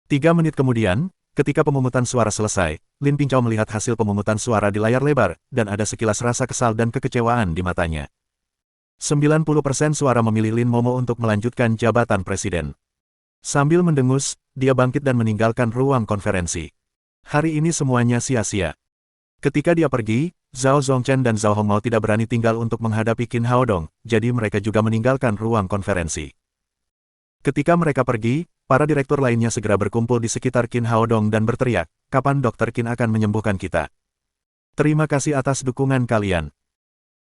3 menit kemudian, ketika pemungutan suara selesai, Lin Pingchao melihat hasil pemungutan suara di layar lebar, dan ada sekilas rasa kesal dan kekecewaan di matanya. 90% suara memilih Lin Momo untuk melanjutkan jabatan presiden. Sambil mendengus, dia bangkit dan meninggalkan ruang konferensi. Hari ini semuanya sia-sia. Ketika dia pergi, Zhao Zongchen dan Zhao Hongmao tidak berani tinggal untuk menghadapi Qin Haodong, jadi mereka juga meninggalkan ruang konferensi. Ketika mereka pergi, para direktur lainnya segera berkumpul di sekitar Qin Haodong dan berteriak, kapan Dr. Qin akan menyembuhkan kita? Terima kasih atas dukungan kalian.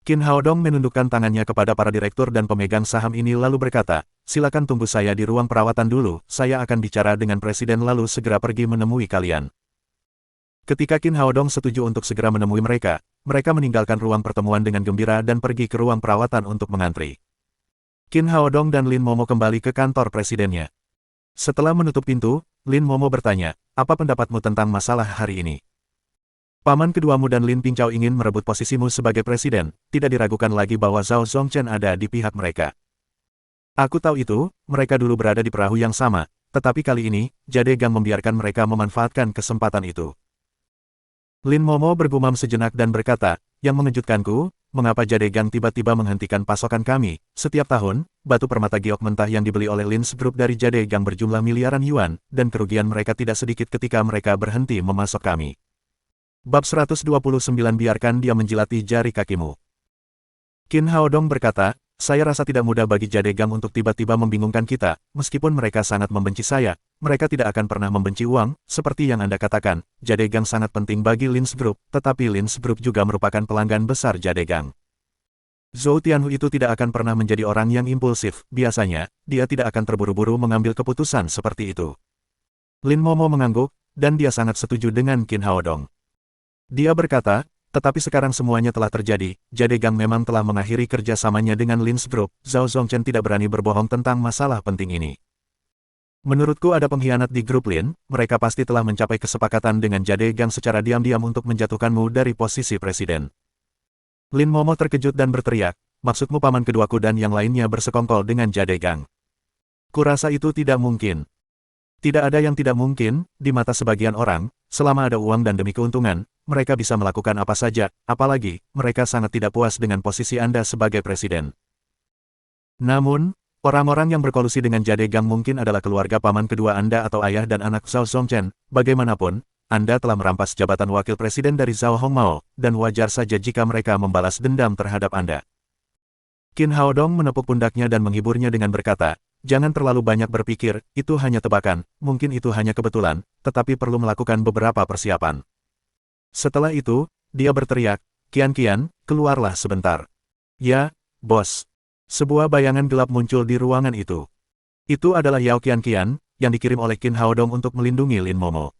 Qin Haodong menundukkan tangannya kepada para direktur dan pemegang saham ini lalu berkata, silakan tunggu saya di ruang perawatan dulu, saya akan bicara dengan presiden lalu segera pergi menemui kalian. Ketika Qin Haodong setuju untuk segera menemui mereka, mereka meninggalkan ruang pertemuan dengan gembira dan pergi ke ruang perawatan untuk mengantri. Qin Haodong dan Lin Momo kembali ke kantor presidennya. Setelah menutup pintu, Lin Momo bertanya, apa pendapatmu tentang masalah hari ini? Paman keduamu dan Lin Pingchao ingin merebut posisimu sebagai presiden, tidak diragukan lagi bahwa Zhao Zongchen ada di pihak mereka. Aku tahu itu, mereka dulu berada di perahu yang sama, tetapi kali ini, Jade Gang membiarkan mereka memanfaatkan kesempatan itu. Lin Momo bergumam sejenak dan berkata, yang mengejutkanku, mengapa Jade Gang tiba-tiba menghentikan pasokan kami? Setiap tahun, batu permata giok mentah yang dibeli oleh Lin's Group dari Jade Gang berjumlah miliaran yuan, dan kerugian mereka tidak sedikit ketika mereka berhenti memasok kami. Bab 129 biarkan dia menjilati jari kakimu. Qin Haodong berkata, saya rasa tidak mudah bagi Jade Gang untuk tiba-tiba membingungkan kita, meskipun mereka sangat membenci saya, mereka tidak akan pernah membenci uang, seperti yang Anda katakan, Jade Gang sangat penting bagi Lin's Group, tetapi Lin's Group juga merupakan pelanggan besar Jade Gang. Zhou Tianhu itu tidak akan pernah menjadi orang yang impulsif, biasanya, dia tidak akan terburu-buru mengambil keputusan seperti itu. Lin Momo mengangguk, dan dia sangat setuju dengan Qin Haodong. Dia berkata, tetapi sekarang semuanya telah terjadi, Jade Gang memang telah mengakhiri kerjasamanya dengan Lin's Group, Zhao Zongchen tidak berani berbohong tentang masalah penting ini. Menurutku ada pengkhianat di grup Lin, mereka pasti telah mencapai kesepakatan dengan Jade Gang secara diam-diam untuk menjatuhkanmu dari posisi presiden. Lin Momo terkejut dan berteriak, maksudmu paman keduaku dan yang lainnya bersekongkol dengan Jade Gang. Kurasa itu tidak mungkin. Tidak ada yang tidak mungkin, di mata sebagian orang, selama ada uang dan demi keuntungan, mereka bisa melakukan apa saja, apalagi, mereka sangat tidak puas dengan posisi Anda sebagai presiden. Namun, orang-orang yang berkolusi dengan Jade Gang mungkin adalah keluarga paman kedua Anda atau ayah dan anak Zhao Zongchen, bagaimanapun, Anda telah merampas jabatan wakil presiden dari Zhao Hongmao, dan wajar saja jika mereka membalas dendam terhadap Anda. Qin Haodong menepuk pundaknya dan menghiburnya dengan berkata, jangan terlalu banyak berpikir, itu hanya tebakan, mungkin itu hanya kebetulan, tetapi perlu melakukan beberapa persiapan. Setelah itu, dia berteriak, Qian, keluarlah sebentar. Ya, bos. Sebuah bayangan gelap muncul di ruangan itu. Itu adalah Yao Qian, yang dikirim oleh Qin Haodong untuk melindungi Lin Momo.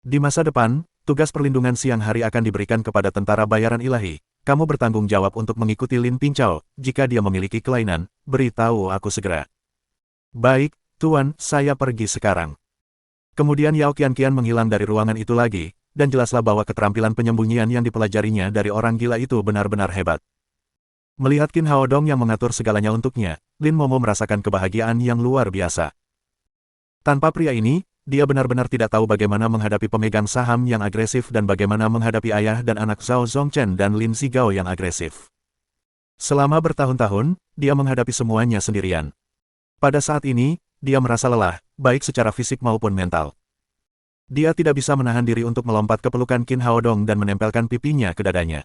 Di masa depan, tugas perlindungan siang hari akan diberikan kepada tentara bayaran ilahi. Kamu bertanggung jawab untuk mengikuti Lin Pingchao, jika dia memiliki kelainan, beritahu aku segera. Baik, Tuan, saya pergi sekarang. Kemudian Yao Qian menghilang dari ruangan itu lagi, dan jelaslah bahwa keterampilan penyembunyian yang dipelajarinya dari orang gila itu benar-benar hebat. Melihat Qin Haodong yang mengatur segalanya untuknya, Lin Momo merasakan kebahagiaan yang luar biasa. Tanpa pria ini, dia benar-benar tidak tahu bagaimana menghadapi pemegang saham yang agresif dan bagaimana menghadapi ayah dan anak Zhao Zongchen dan Lin Zigao yang agresif. Selama bertahun-tahun, dia menghadapi semuanya sendirian. Pada saat ini, dia merasa lelah, baik secara fisik maupun mental. Dia tidak bisa menahan diri untuk melompat ke pelukan Qin Haodong dan menempelkan pipinya ke dadanya.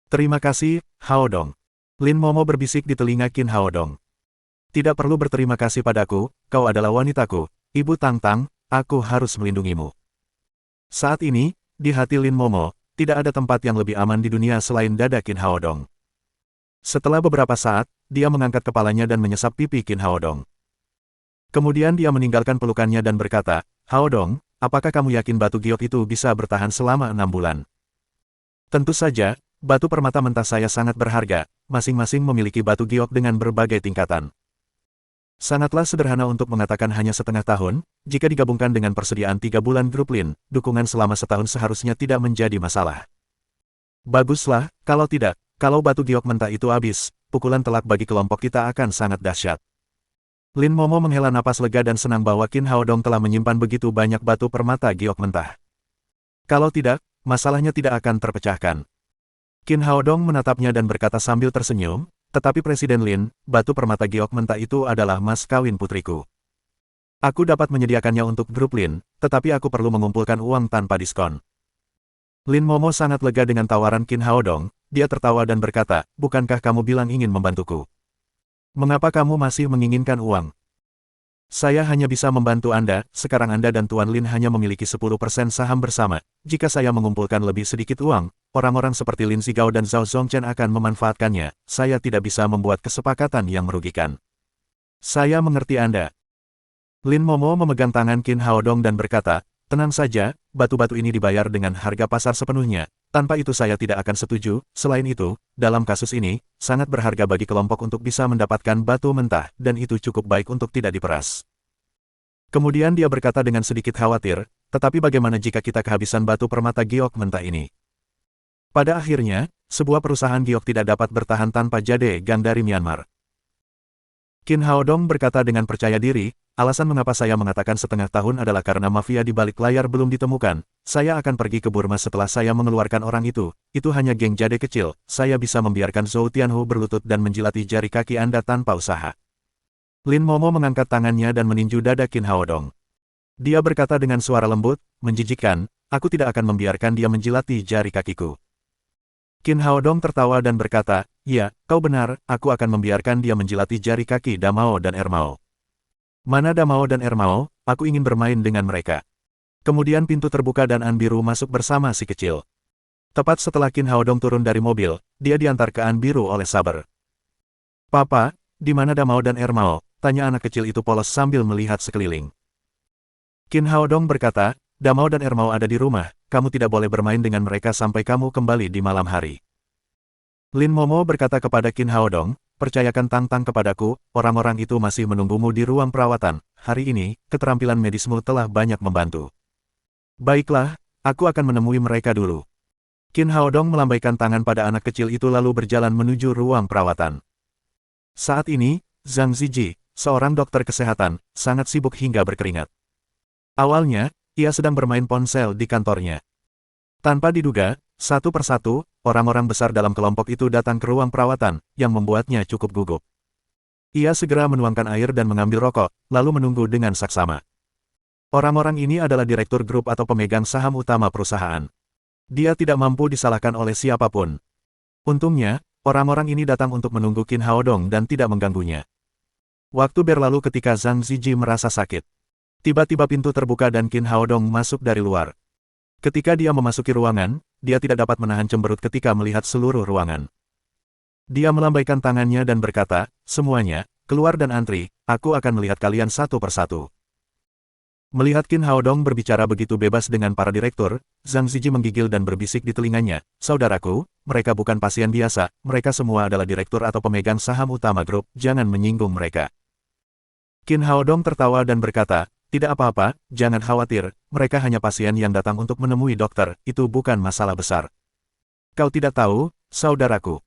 Terima kasih, Haodong. Lin Momo berbisik di telinga Qin Haodong. Tidak perlu berterima kasih padaku, kau adalah wanitaku, Ibu Tang Tang, aku harus melindungimu. Saat ini, di hati Lin Momo, tidak ada tempat yang lebih aman di dunia selain dada Qin Haodong. Setelah beberapa saat, dia mengangkat kepalanya dan menyesap pipi Qin Haodong. Kemudian dia meninggalkan pelukannya dan berkata, Haodong, apakah kamu yakin batu giok itu bisa bertahan selama 6 bulan? Tentu saja, batu permata mentah saya sangat berharga, masing-masing memiliki batu giok dengan berbagai tingkatan. Sangatlah sederhana untuk mengatakan hanya setengah tahun, jika digabungkan dengan persediaan 3 bulan grup Lin, dukungan selama setahun seharusnya tidak menjadi masalah. Baguslah, kalau tidak, kalau batu giok mentah itu habis, pukulan telak bagi kelompok kita akan sangat dahsyat. Lin Momo menghela napas lega dan senang bahwa Qin Haodong telah menyimpan begitu banyak batu permata giok mentah. Kalau tidak, masalahnya tidak akan terpecahkan. Qin Haodong menatapnya dan berkata sambil tersenyum, tetapi Presiden Lin, batu permata giok mentah itu adalah mas kawin putriku. Aku dapat menyediakannya untuk grup Lin, tetapi aku perlu mengumpulkan uang tanpa diskon. Lin Momo sangat lega dengan tawaran Qin Haodong, dia tertawa dan berkata, bukankah kamu bilang ingin membantuku? Mengapa kamu masih menginginkan uang? Saya hanya bisa membantu Anda, sekarang Anda dan Tuan Lin hanya memiliki 10% saham bersama. Jika saya mengumpulkan lebih sedikit uang, orang-orang seperti Lin Zigao dan Zhao Zongchen akan memanfaatkannya. Saya tidak bisa membuat kesepakatan yang merugikan. Saya mengerti Anda. Lin Momo memegang tangan Qin Haodong dan berkata, tenang saja, batu-batu ini dibayar dengan harga pasar sepenuhnya. Tanpa itu saya tidak akan setuju. Selain itu, dalam kasus ini, sangat berharga bagi kelompok untuk bisa mendapatkan batu mentah, dan itu cukup baik untuk tidak diperas. Kemudian dia berkata dengan sedikit khawatir, tetapi bagaimana jika kita kehabisan batu permata giok mentah ini? Pada akhirnya, sebuah perusahaan giok tidak dapat bertahan tanpa jade gang dari Myanmar. Qin Haodong berkata dengan percaya diri, alasan mengapa saya mengatakan setengah tahun adalah karena mafia di balik layar belum ditemukan. Saya akan pergi ke Burma setelah saya mengeluarkan orang itu hanya geng jade kecil, saya bisa membiarkan Zhou Tianhu berlutut dan menjilati jari kaki Anda tanpa usaha. Lin Momo mengangkat tangannya dan meninju dada Qin Haodong. Dia berkata dengan suara lembut, menjijikkan, aku tidak akan membiarkan dia menjilati jari kakiku. Qin Haodong tertawa dan berkata, ya, kau benar, aku akan membiarkan dia menjilati jari kaki Damao dan Ermao. Mana Damao dan Ermao, aku ingin bermain dengan mereka. Kemudian pintu terbuka dan An Biru masuk bersama si kecil. Tepat setelah Qin Haodong turun dari mobil, dia diantar ke An Biru oleh Saber. Papa, di mana Damao dan Ermao? Tanya anak kecil itu polos sambil melihat sekeliling. Qin Haodong berkata, Damao dan Ermao ada di rumah, kamu tidak boleh bermain dengan mereka sampai kamu kembali di malam hari. Lin Momo berkata kepada Qin Haodong, percayakan Tang-Tang kepadaku, orang-orang itu masih menunggumu di ruang perawatan, hari ini, keterampilan medismu telah banyak membantu. Baiklah, aku akan menemui mereka dulu. Qin Haodong melambaikan tangan pada anak kecil itu lalu berjalan menuju ruang perawatan. Saat ini, Zhang Ziji, seorang dokter kesehatan, sangat sibuk hingga berkeringat. Awalnya, ia sedang bermain ponsel di kantornya. Tanpa diduga, satu persatu, orang-orang besar dalam kelompok itu datang ke ruang perawatan, yang membuatnya cukup gugup. Ia segera menuangkan air dan mengambil rokok, lalu menunggu dengan saksama. Orang-orang ini adalah direktur grup atau pemegang saham utama perusahaan. Dia tidak mampu disalahkan oleh siapapun. Untungnya, orang-orang ini datang untuk menunggu Qin Haodong dan tidak mengganggunya. Waktu berlalu ketika Zhang Ziji merasa sakit. Tiba-tiba pintu terbuka dan Qin Haodong masuk dari luar. Ketika dia memasuki ruangan, dia tidak dapat menahan cemberut ketika melihat seluruh ruangan. Dia melambaikan tangannya dan berkata, semuanya, keluar dan antri, aku akan melihat kalian satu persatu. Melihat Qin Haodong berbicara begitu bebas dengan para direktur, Zhang Ziji menggigil dan berbisik di telinganya, saudaraku, mereka bukan pasien biasa, mereka semua adalah direktur atau pemegang saham utama grup, jangan menyinggung mereka. Qin Haodong tertawa dan berkata, tidak apa-apa, jangan khawatir, mereka hanya pasien yang datang untuk menemui dokter, itu bukan masalah besar. Kau tidak tahu, saudaraku.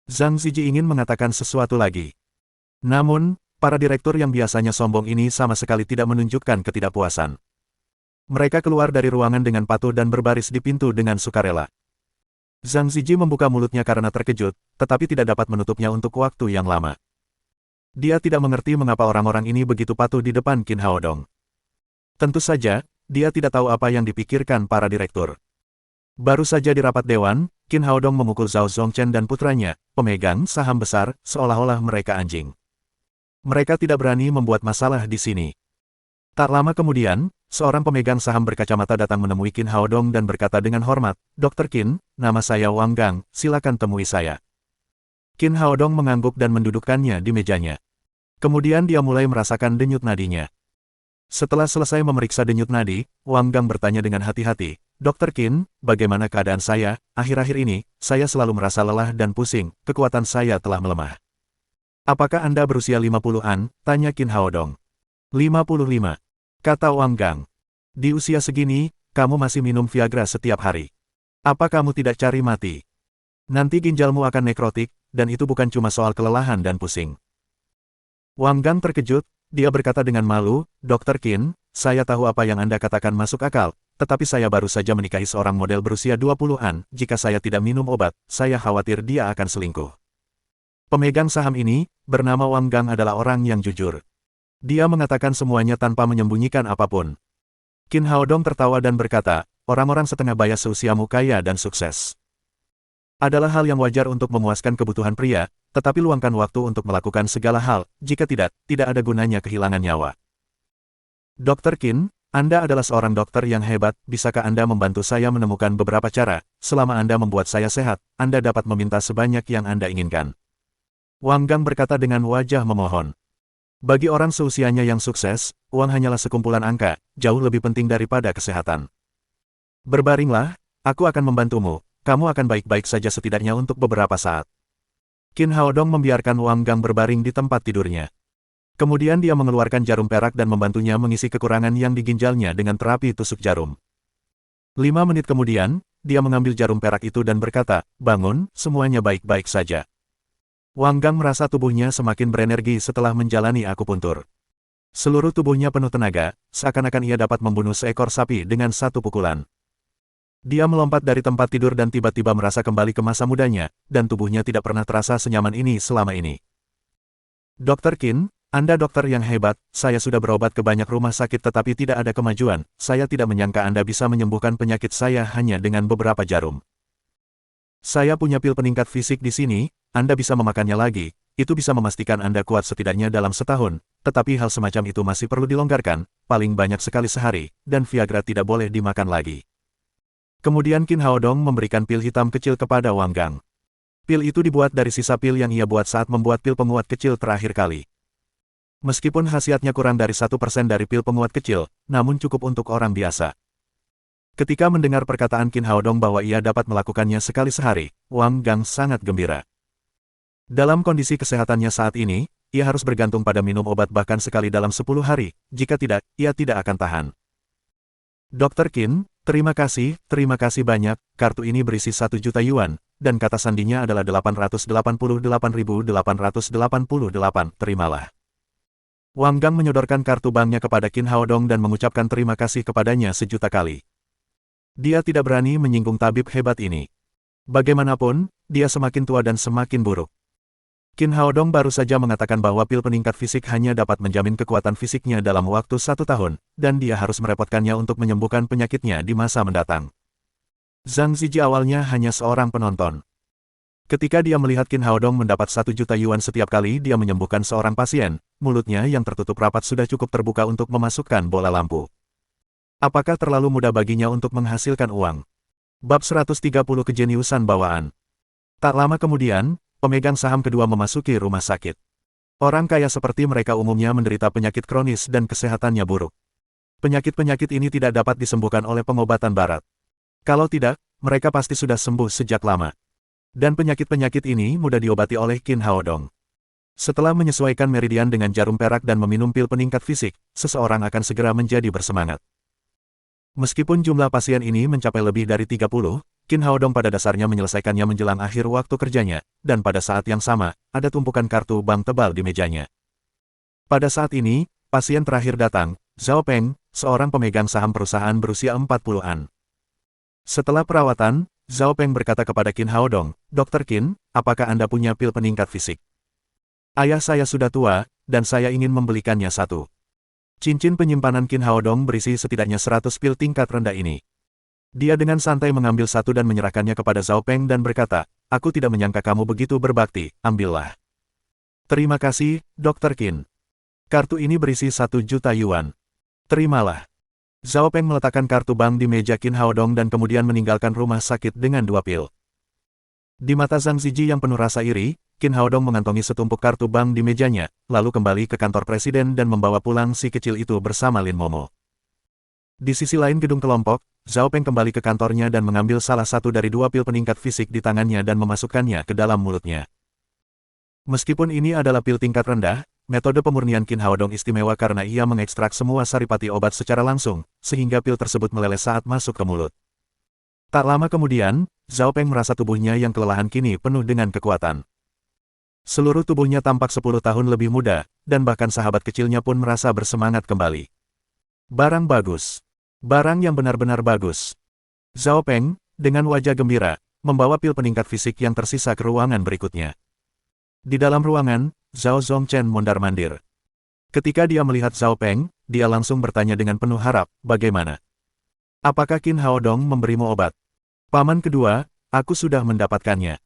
Zhang Ziji ingin mengatakan sesuatu lagi. Namun, para direktur yang biasanya sombong ini sama sekali tidak menunjukkan ketidakpuasan. Mereka keluar dari ruangan dengan patuh dan berbaris di pintu dengan sukarela. Zhang Ziji membuka mulutnya karena terkejut, tetapi tidak dapat menutupnya untuk waktu yang lama. Dia tidak mengerti mengapa orang-orang ini begitu patuh di depan Qin Haodong. Tentu saja, dia tidak tahu apa yang dipikirkan para direktur. Baru saja di rapat dewan, Qin Haodong memukul Zhao Zongchen dan putranya, pemegang saham besar, seolah-olah mereka anjing. Mereka tidak berani membuat masalah di sini. Tak lama kemudian, seorang pemegang saham berkacamata datang menemui Qin Haodong dan berkata dengan hormat, Dr. Qin, nama saya Wang Gang, silakan temui saya. Qin Haodong mengangguk dan mendudukkannya di mejanya. Kemudian dia mulai merasakan denyut nadinya. Setelah selesai memeriksa denyut nadi, Wang Gang bertanya dengan hati-hati, Dr. Qin, bagaimana keadaan saya? Akhir-akhir ini, saya selalu merasa lelah dan pusing, kekuatan saya telah melemah. Apakah Anda berusia 50-an? Tanya Qin Haodong. 55. Kata Wang Gang. Di usia segini, kamu masih minum Viagra setiap hari. Apa kamu tidak cari mati? Nanti ginjalmu akan nekrotik, dan itu bukan cuma soal kelelahan dan pusing. Wang Gang terkejut. Dia berkata dengan malu, Dr. Qin, saya tahu apa yang Anda katakan masuk akal, tetapi saya baru saja menikahi seorang model berusia 20-an, jika saya tidak minum obat, saya khawatir dia akan selingkuh. Pemegang saham ini, bernama Wang Gang adalah orang yang jujur. Dia mengatakan semuanya tanpa menyembunyikan apapun. Qin Haodong tertawa dan berkata, orang-orang setengah bayas seusiamu kaya dan sukses. Adalah hal yang wajar untuk memuaskan kebutuhan pria, tetapi luangkan waktu untuk melakukan segala hal, jika tidak, tidak ada gunanya kehilangan nyawa. Dr. Qin, Anda adalah seorang dokter yang hebat, bisakah Anda membantu saya menemukan beberapa cara, selama Anda membuat saya sehat, Anda dapat meminta sebanyak yang Anda inginkan. Wang Gang berkata dengan wajah memohon. Bagi orang seusianya yang sukses, uang hanyalah sekumpulan angka, jauh lebih penting daripada kesehatan. Berbaringlah, aku akan membantumu. kamu akan baik-baik saja setidaknya untuk beberapa saat. Qin Haodong membiarkan Wang Gang berbaring di tempat tidurnya. Kemudian dia mengeluarkan jarum perak dan membantunya mengisi kekurangan yang diginjalnya dengan terapi tusuk jarum. 5 menit kemudian, dia mengambil jarum perak itu dan berkata, bangun, semuanya baik-baik saja. Wang Gang merasa tubuhnya semakin berenergi setelah menjalani akupuntur. Seluruh tubuhnya penuh tenaga, seakan-akan ia dapat membunuh seekor sapi dengan satu pukulan. Dia melompat dari tempat tidur dan tiba-tiba merasa kembali ke masa mudanya, dan tubuhnya tidak pernah terasa senyaman ini selama ini. Dr. Qin, Anda dokter yang hebat, saya sudah berobat ke banyak rumah sakit tetapi tidak ada kemajuan, saya tidak menyangka Anda bisa menyembuhkan penyakit saya hanya dengan beberapa jarum. Saya punya pil peningkat fisik di sini, Anda bisa memakannya lagi, itu bisa memastikan Anda kuat setidaknya dalam setahun, tetapi hal semacam itu masih perlu dilonggarkan, paling banyak sekali sehari, dan Viagra tidak boleh dimakan lagi. Kemudian Qin Haodong memberikan pil hitam kecil kepada Wang Gang. Pil itu dibuat dari sisa pil yang ia buat saat membuat pil penguat kecil terakhir kali. Meskipun khasiatnya kurang dari 1% dari pil penguat kecil, namun cukup untuk orang biasa. Ketika mendengar perkataan Qin Haodong bahwa ia dapat melakukannya sekali sehari, Wang Gang sangat gembira. Dalam kondisi kesehatannya saat ini, ia harus bergantung pada minum obat bahkan sekali dalam 10 hari, jika tidak, ia tidak akan tahan. Dr. Qin, terima kasih banyak, kartu ini berisi 1 juta yuan, dan kata sandinya adalah 888.888, terimalah. Wang Gang menyodorkan kartu banknya kepada Qin Haodong dan mengucapkan terima kasih kepadanya sejuta kali. Dia tidak berani menyinggung tabib hebat ini. Bagaimanapun, dia semakin tua dan semakin buruk. Qin Haodong baru saja mengatakan bahwa pil peningkat fisik hanya dapat menjamin kekuatan fisiknya dalam waktu 1 tahun, dan dia harus merepotkannya untuk menyembuhkan penyakitnya di masa mendatang. Zhang Ziji awalnya hanya seorang penonton. Ketika dia melihat Qin Haodong mendapat 1 juta yuan setiap kali dia menyembuhkan seorang pasien, mulutnya yang tertutup rapat sudah cukup terbuka untuk memasukkan bola lampu. Apakah terlalu mudah baginya untuk menghasilkan uang? Bab 130 Kejeniusan Bawaan. Tak lama kemudian, pemegang saham kedua memasuki rumah sakit. Orang kaya seperti mereka umumnya menderita penyakit kronis dan kesehatannya buruk. Penyakit-penyakit ini tidak dapat disembuhkan oleh pengobatan barat. Kalau tidak, mereka pasti sudah sembuh sejak lama. Dan penyakit-penyakit ini mudah diobati oleh Qin Haodong. Setelah menyesuaikan meridian dengan jarum perak dan meminum pil peningkat fisik, seseorang akan segera menjadi bersemangat. Meskipun jumlah pasien ini mencapai lebih dari 30, Qin Haodong pada dasarnya menyelesaikannya menjelang akhir waktu kerjanya, dan pada saat yang sama, ada tumpukan kartu bank tebal di mejanya. Pada saat ini, pasien terakhir datang, Zhao Peng, seorang pemegang saham perusahaan berusia 40-an. Setelah perawatan, Zhao Peng berkata kepada Qin Haodong, Dr. Qin, apakah Anda punya pil peningkat fisik? Ayah saya sudah tua, dan saya ingin membelikannya satu. Cincin penyimpanan Qin Haodong berisi setidaknya 100 pil tingkat rendah ini. Dia dengan santai mengambil satu dan menyerahkannya kepada Zhao Peng dan berkata, aku tidak menyangka kamu begitu berbakti, ambillah. Terima kasih, Dr. Qin. Kartu ini berisi 1 juta yuan. Terimalah. Zhao Peng meletakkan kartu bank di meja Qin Haodong dan kemudian meninggalkan rumah sakit dengan 2 pil. Di mata Zhang Ziji yang penuh rasa iri, Qin Haodong mengantongi setumpuk kartu bank di mejanya, lalu kembali ke kantor presiden dan membawa pulang si kecil itu bersama Lin Momo. Di sisi lain gedung kelompok, Zhao Peng kembali ke kantornya dan mengambil salah satu dari 2 pil peningkat fisik di tangannya dan memasukkannya ke dalam mulutnya. Meskipun ini adalah pil tingkat rendah, metode pemurnian Qin Haodong istimewa karena ia mengekstrak semua saripati obat secara langsung, sehingga pil tersebut meleleh saat masuk ke mulut. Tak lama kemudian, Zhao Peng merasa tubuhnya yang kelelahan kini penuh dengan kekuatan. Seluruh tubuhnya tampak 10 tahun lebih muda, dan bahkan sahabat kecilnya pun merasa bersemangat kembali. Barang bagus. Barang yang benar-benar bagus. Zhao Peng, dengan wajah gembira, membawa pil peningkat fisik yang tersisa ke ruangan berikutnya. Di dalam ruangan, Zhao Zongchen mondar-mandir. Ketika dia melihat Zhao Peng, dia langsung bertanya dengan penuh harap, bagaimana? Apakah Qin Haodong memberimu obat? Paman kedua, aku sudah mendapatkannya.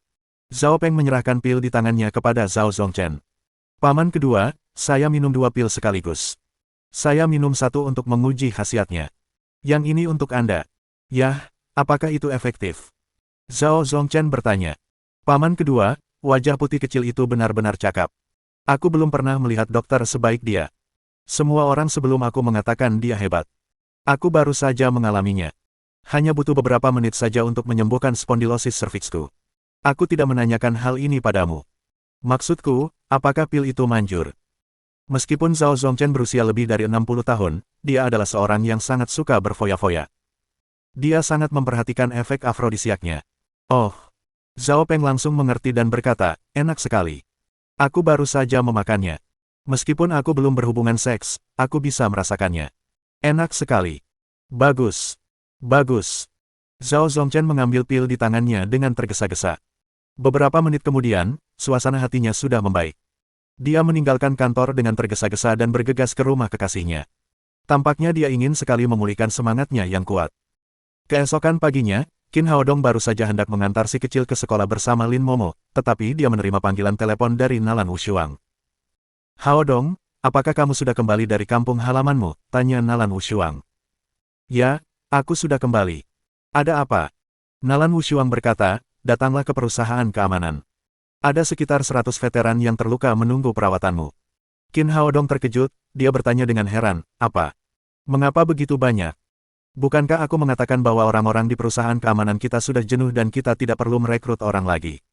Zhao Peng menyerahkan pil di tangannya kepada Zhao Zongchen. Paman kedua, saya minum 2 pil sekaligus. Saya minum 1 untuk menguji khasiatnya. Yang ini untuk Anda. Yah, apakah itu efektif? Zhao Zongchen bertanya. Paman kedua, wajah putih kecil itu benar-benar cakap. Aku belum pernah melihat dokter sebaik dia. Semua orang sebelum aku mengatakan dia hebat. Aku baru saja mengalaminya. Hanya butuh beberapa menit saja untuk menyembuhkan spondilosis serviksku. Aku tidak menanyakan hal ini padamu. Maksudku, apakah pil itu manjur? Meskipun Zhao Zongchen berusia lebih dari 60 tahun, dia adalah seorang yang sangat suka berfoya-foya. Dia sangat memperhatikan efek afrodisiaknya. Oh, Zhao Peng langsung mengerti dan berkata, enak sekali. Aku baru saja memakannya. Meskipun aku belum berhubungan seks, aku bisa merasakannya. Enak sekali. Bagus. Bagus. Zhao Zongchen mengambil pil di tangannya dengan tergesa-gesa. Beberapa menit kemudian, suasana hatinya sudah membaik. Dia meninggalkan kantor dengan tergesa-gesa dan bergegas ke rumah kekasihnya. Tampaknya dia ingin sekali memulihkan semangatnya yang kuat. Keesokan paginya, Qin Haodong baru saja hendak mengantar si kecil ke sekolah bersama Lin Momo, tetapi dia menerima panggilan telepon dari Nalan Wushuang. Haodong, apakah kamu sudah kembali dari kampung halamanmu? Tanya Nalan Wushuang. Ya, aku sudah kembali. Ada apa? Nalan Wushuang berkata, datanglah ke perusahaan keamanan. Ada sekitar 100 veteran yang terluka menunggu perawatanmu. Qin Haodong terkejut, dia bertanya dengan heran, apa? Mengapa begitu banyak? Bukankah aku mengatakan bahwa orang-orang di perusahaan keamanan kita sudah jenuh dan kita tidak perlu merekrut orang lagi?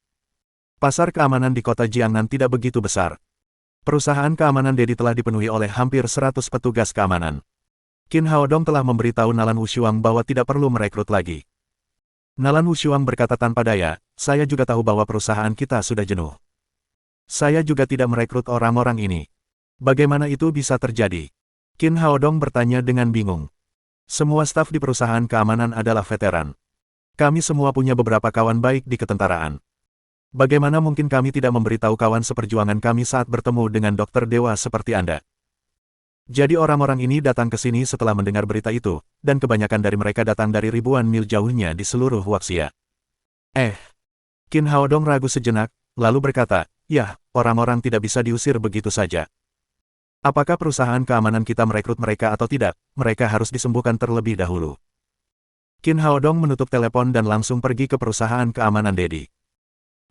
Pasar keamanan di kota Jiangnan tidak begitu besar. Perusahaan keamanan Dedi telah dipenuhi oleh hampir 100 petugas keamanan. Qin Haodong telah memberitahu Nalan Wushuang bahwa tidak perlu merekrut lagi. Nalan Wushuang berkata tanpa daya, saya juga tahu bahwa perusahaan kita sudah jenuh. Saya juga tidak merekrut orang-orang ini. Bagaimana itu bisa terjadi? Qin Haodong bertanya dengan bingung. Semua staf di perusahaan keamanan adalah veteran. Kami semua punya beberapa kawan baik di ketentaraan. Bagaimana mungkin kami tidak memberitahu kawan seperjuangan kami saat bertemu dengan dokter dewa seperti Anda? Jadi orang-orang ini datang ke sini setelah mendengar berita itu, dan kebanyakan dari mereka datang dari ribuan mil jauhnya di seluruh Huaxia. Qin Haodong ragu sejenak, lalu berkata, ya, orang-orang tidak bisa diusir begitu saja. Apakah perusahaan keamanan kita merekrut mereka atau tidak, mereka harus disembuhkan terlebih dahulu. Qin Haodong menutup telepon dan langsung pergi ke perusahaan keamanan Dedi.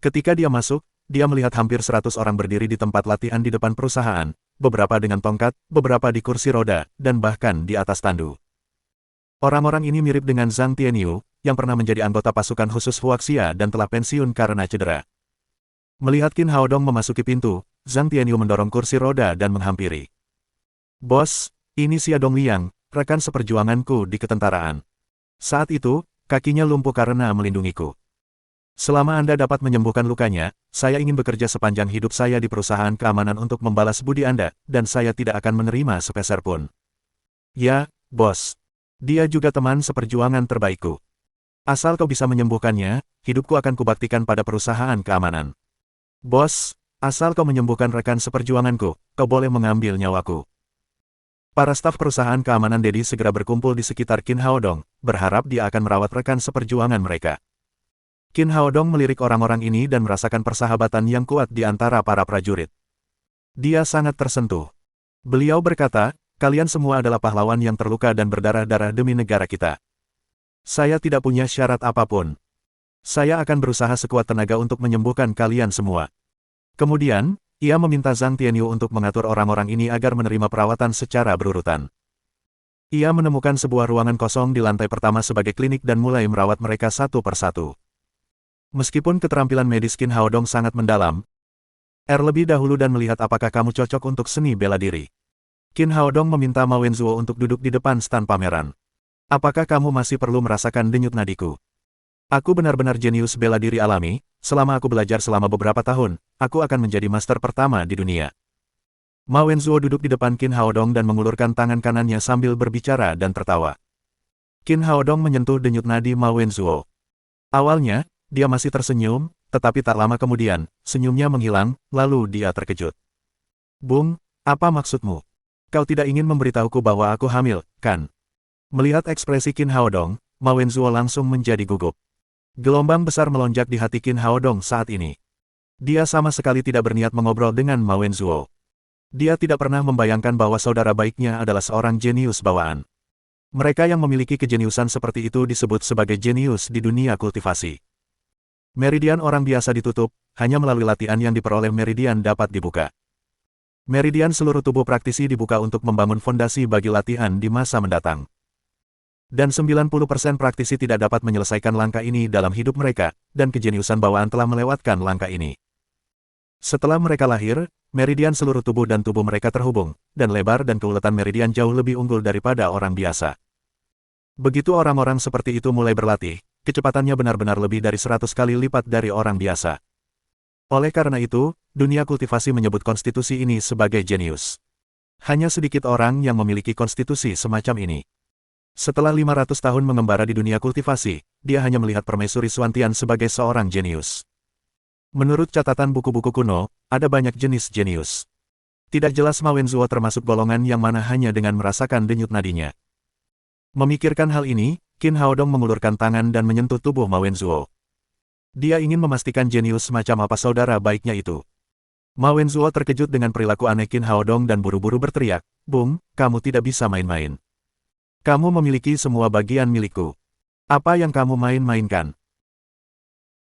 Ketika dia masuk, dia melihat hampir 100 orang berdiri di tempat latihan di depan perusahaan, beberapa dengan tongkat, beberapa di kursi roda, dan bahkan di atas tandu. Orang-orang ini mirip dengan Zhang Tianyu, yang pernah menjadi anggota pasukan khusus Huaxia dan telah pensiun karena cedera. Melihat Qin Haodong memasuki pintu, Zhang Tianyu mendorong kursi roda dan menghampiri. Bos, ini Xia Dongliang, rekan seperjuanganku di ketentaraan. Saat itu, kakinya lumpuh karena melindungiku. Selama Anda dapat menyembuhkan lukanya, saya ingin bekerja sepanjang hidup saya di perusahaan keamanan untuk membalas budi Anda, dan saya tidak akan menerima sepeser pun. Ya, bos. Dia juga teman seperjuangan terbaikku. Asal kau bisa menyembuhkannya, hidupku akan kubaktikan pada perusahaan keamanan. Bos, asal kau menyembuhkan rekan seperjuanganku, kau boleh mengambil nyawaku. Para staf perusahaan keamanan Dedi segera berkumpul di sekitar Qin Haodong, berharap dia akan merawat rekan seperjuangan mereka. Qin Haodong melirik orang-orang ini dan merasakan persahabatan yang kuat di antara para prajurit. Dia sangat tersentuh. Beliau berkata, kalian semua adalah pahlawan yang terluka dan berdarah-darah demi negara kita. Saya tidak punya syarat apapun. Saya akan berusaha sekuat tenaga untuk menyembuhkan kalian semua. Kemudian, ia meminta Zhang Tianyu untuk mengatur orang-orang ini agar menerima perawatan secara berurutan. Ia menemukan sebuah ruangan kosong di lantai pertama sebagai klinik dan mulai merawat mereka satu persatu. Meskipun keterampilan medis Qin Haodong sangat mendalam, lebih dahulu dan melihat apakah kamu cocok untuk seni bela diri. Qin Haodong meminta Ma Wenzuo untuk duduk di depan stan pameran. Apakah kamu masih perlu merasakan denyut nadiku? Aku benar-benar jenius bela diri alami, selama aku belajar selama beberapa tahun, aku akan menjadi master pertama di dunia. Ma Wenzuo duduk di depan Qin Haodong dan mengulurkan tangan kanannya sambil berbicara dan tertawa. Qin Haodong menyentuh denyut nadi Ma Wenzuo. Awalnya, dia masih tersenyum, tetapi tak lama kemudian, senyumnya menghilang, lalu dia terkejut. Bung, apa maksudmu? Kau tidak ingin memberitahuku bahwa aku hamil, kan? Melihat ekspresi Qin Haodong, Ma Wenzuo langsung menjadi gugup. Gelombang besar melonjak di hati Qin Haodong saat ini. Dia sama sekali tidak berniat mengobrol dengan Ma Wenzuo. Dia tidak pernah membayangkan bahwa saudara baiknya adalah seorang jenius bawaan. Mereka yang memiliki kejeniusan seperti itu disebut sebagai jenius di dunia kultivasi. Meridian orang biasa ditutup, hanya melalui latihan yang diperoleh meridian dapat dibuka. Meridian seluruh tubuh praktisi dibuka untuk membangun fondasi bagi latihan di masa mendatang. Dan 90% praktisi tidak dapat menyelesaikan langkah ini dalam hidup mereka, dan kejeniusan bawaan telah melewatkan langkah ini. Setelah mereka lahir, meridian seluruh tubuh dan tubuh mereka terhubung, dan lebar dan keuletan meridian jauh lebih unggul daripada orang biasa. Begitu orang-orang seperti itu mulai berlatih, kecepatannya benar-benar lebih dari 100 kali lipat dari orang biasa. Oleh karena itu, dunia kultivasi menyebut konstitusi ini sebagai jenius. Hanya sedikit orang yang memiliki konstitusi semacam ini. Setelah 500 tahun mengembara di dunia kultivasi, dia hanya melihat Permaisuri Xuantian sebagai seorang jenius. Menurut catatan buku-buku kuno, ada banyak jenis jenius. Tidak jelas Ma Wenzhuo termasuk golongan yang mana hanya dengan merasakan denyut nadinya. Memikirkan hal ini, Qin Haodong mengulurkan tangan dan menyentuh tubuh Ma Wenzhuo. Dia ingin memastikan jenius semacam apa saudara baiknya itu. Ma Wenzhuo terkejut dengan perilaku aneh Qin Haodong dan buru-buru berteriak, "Bung, kamu tidak bisa main-main. Kamu memiliki semua bagian milikku. Apa yang kamu main-mainkan?"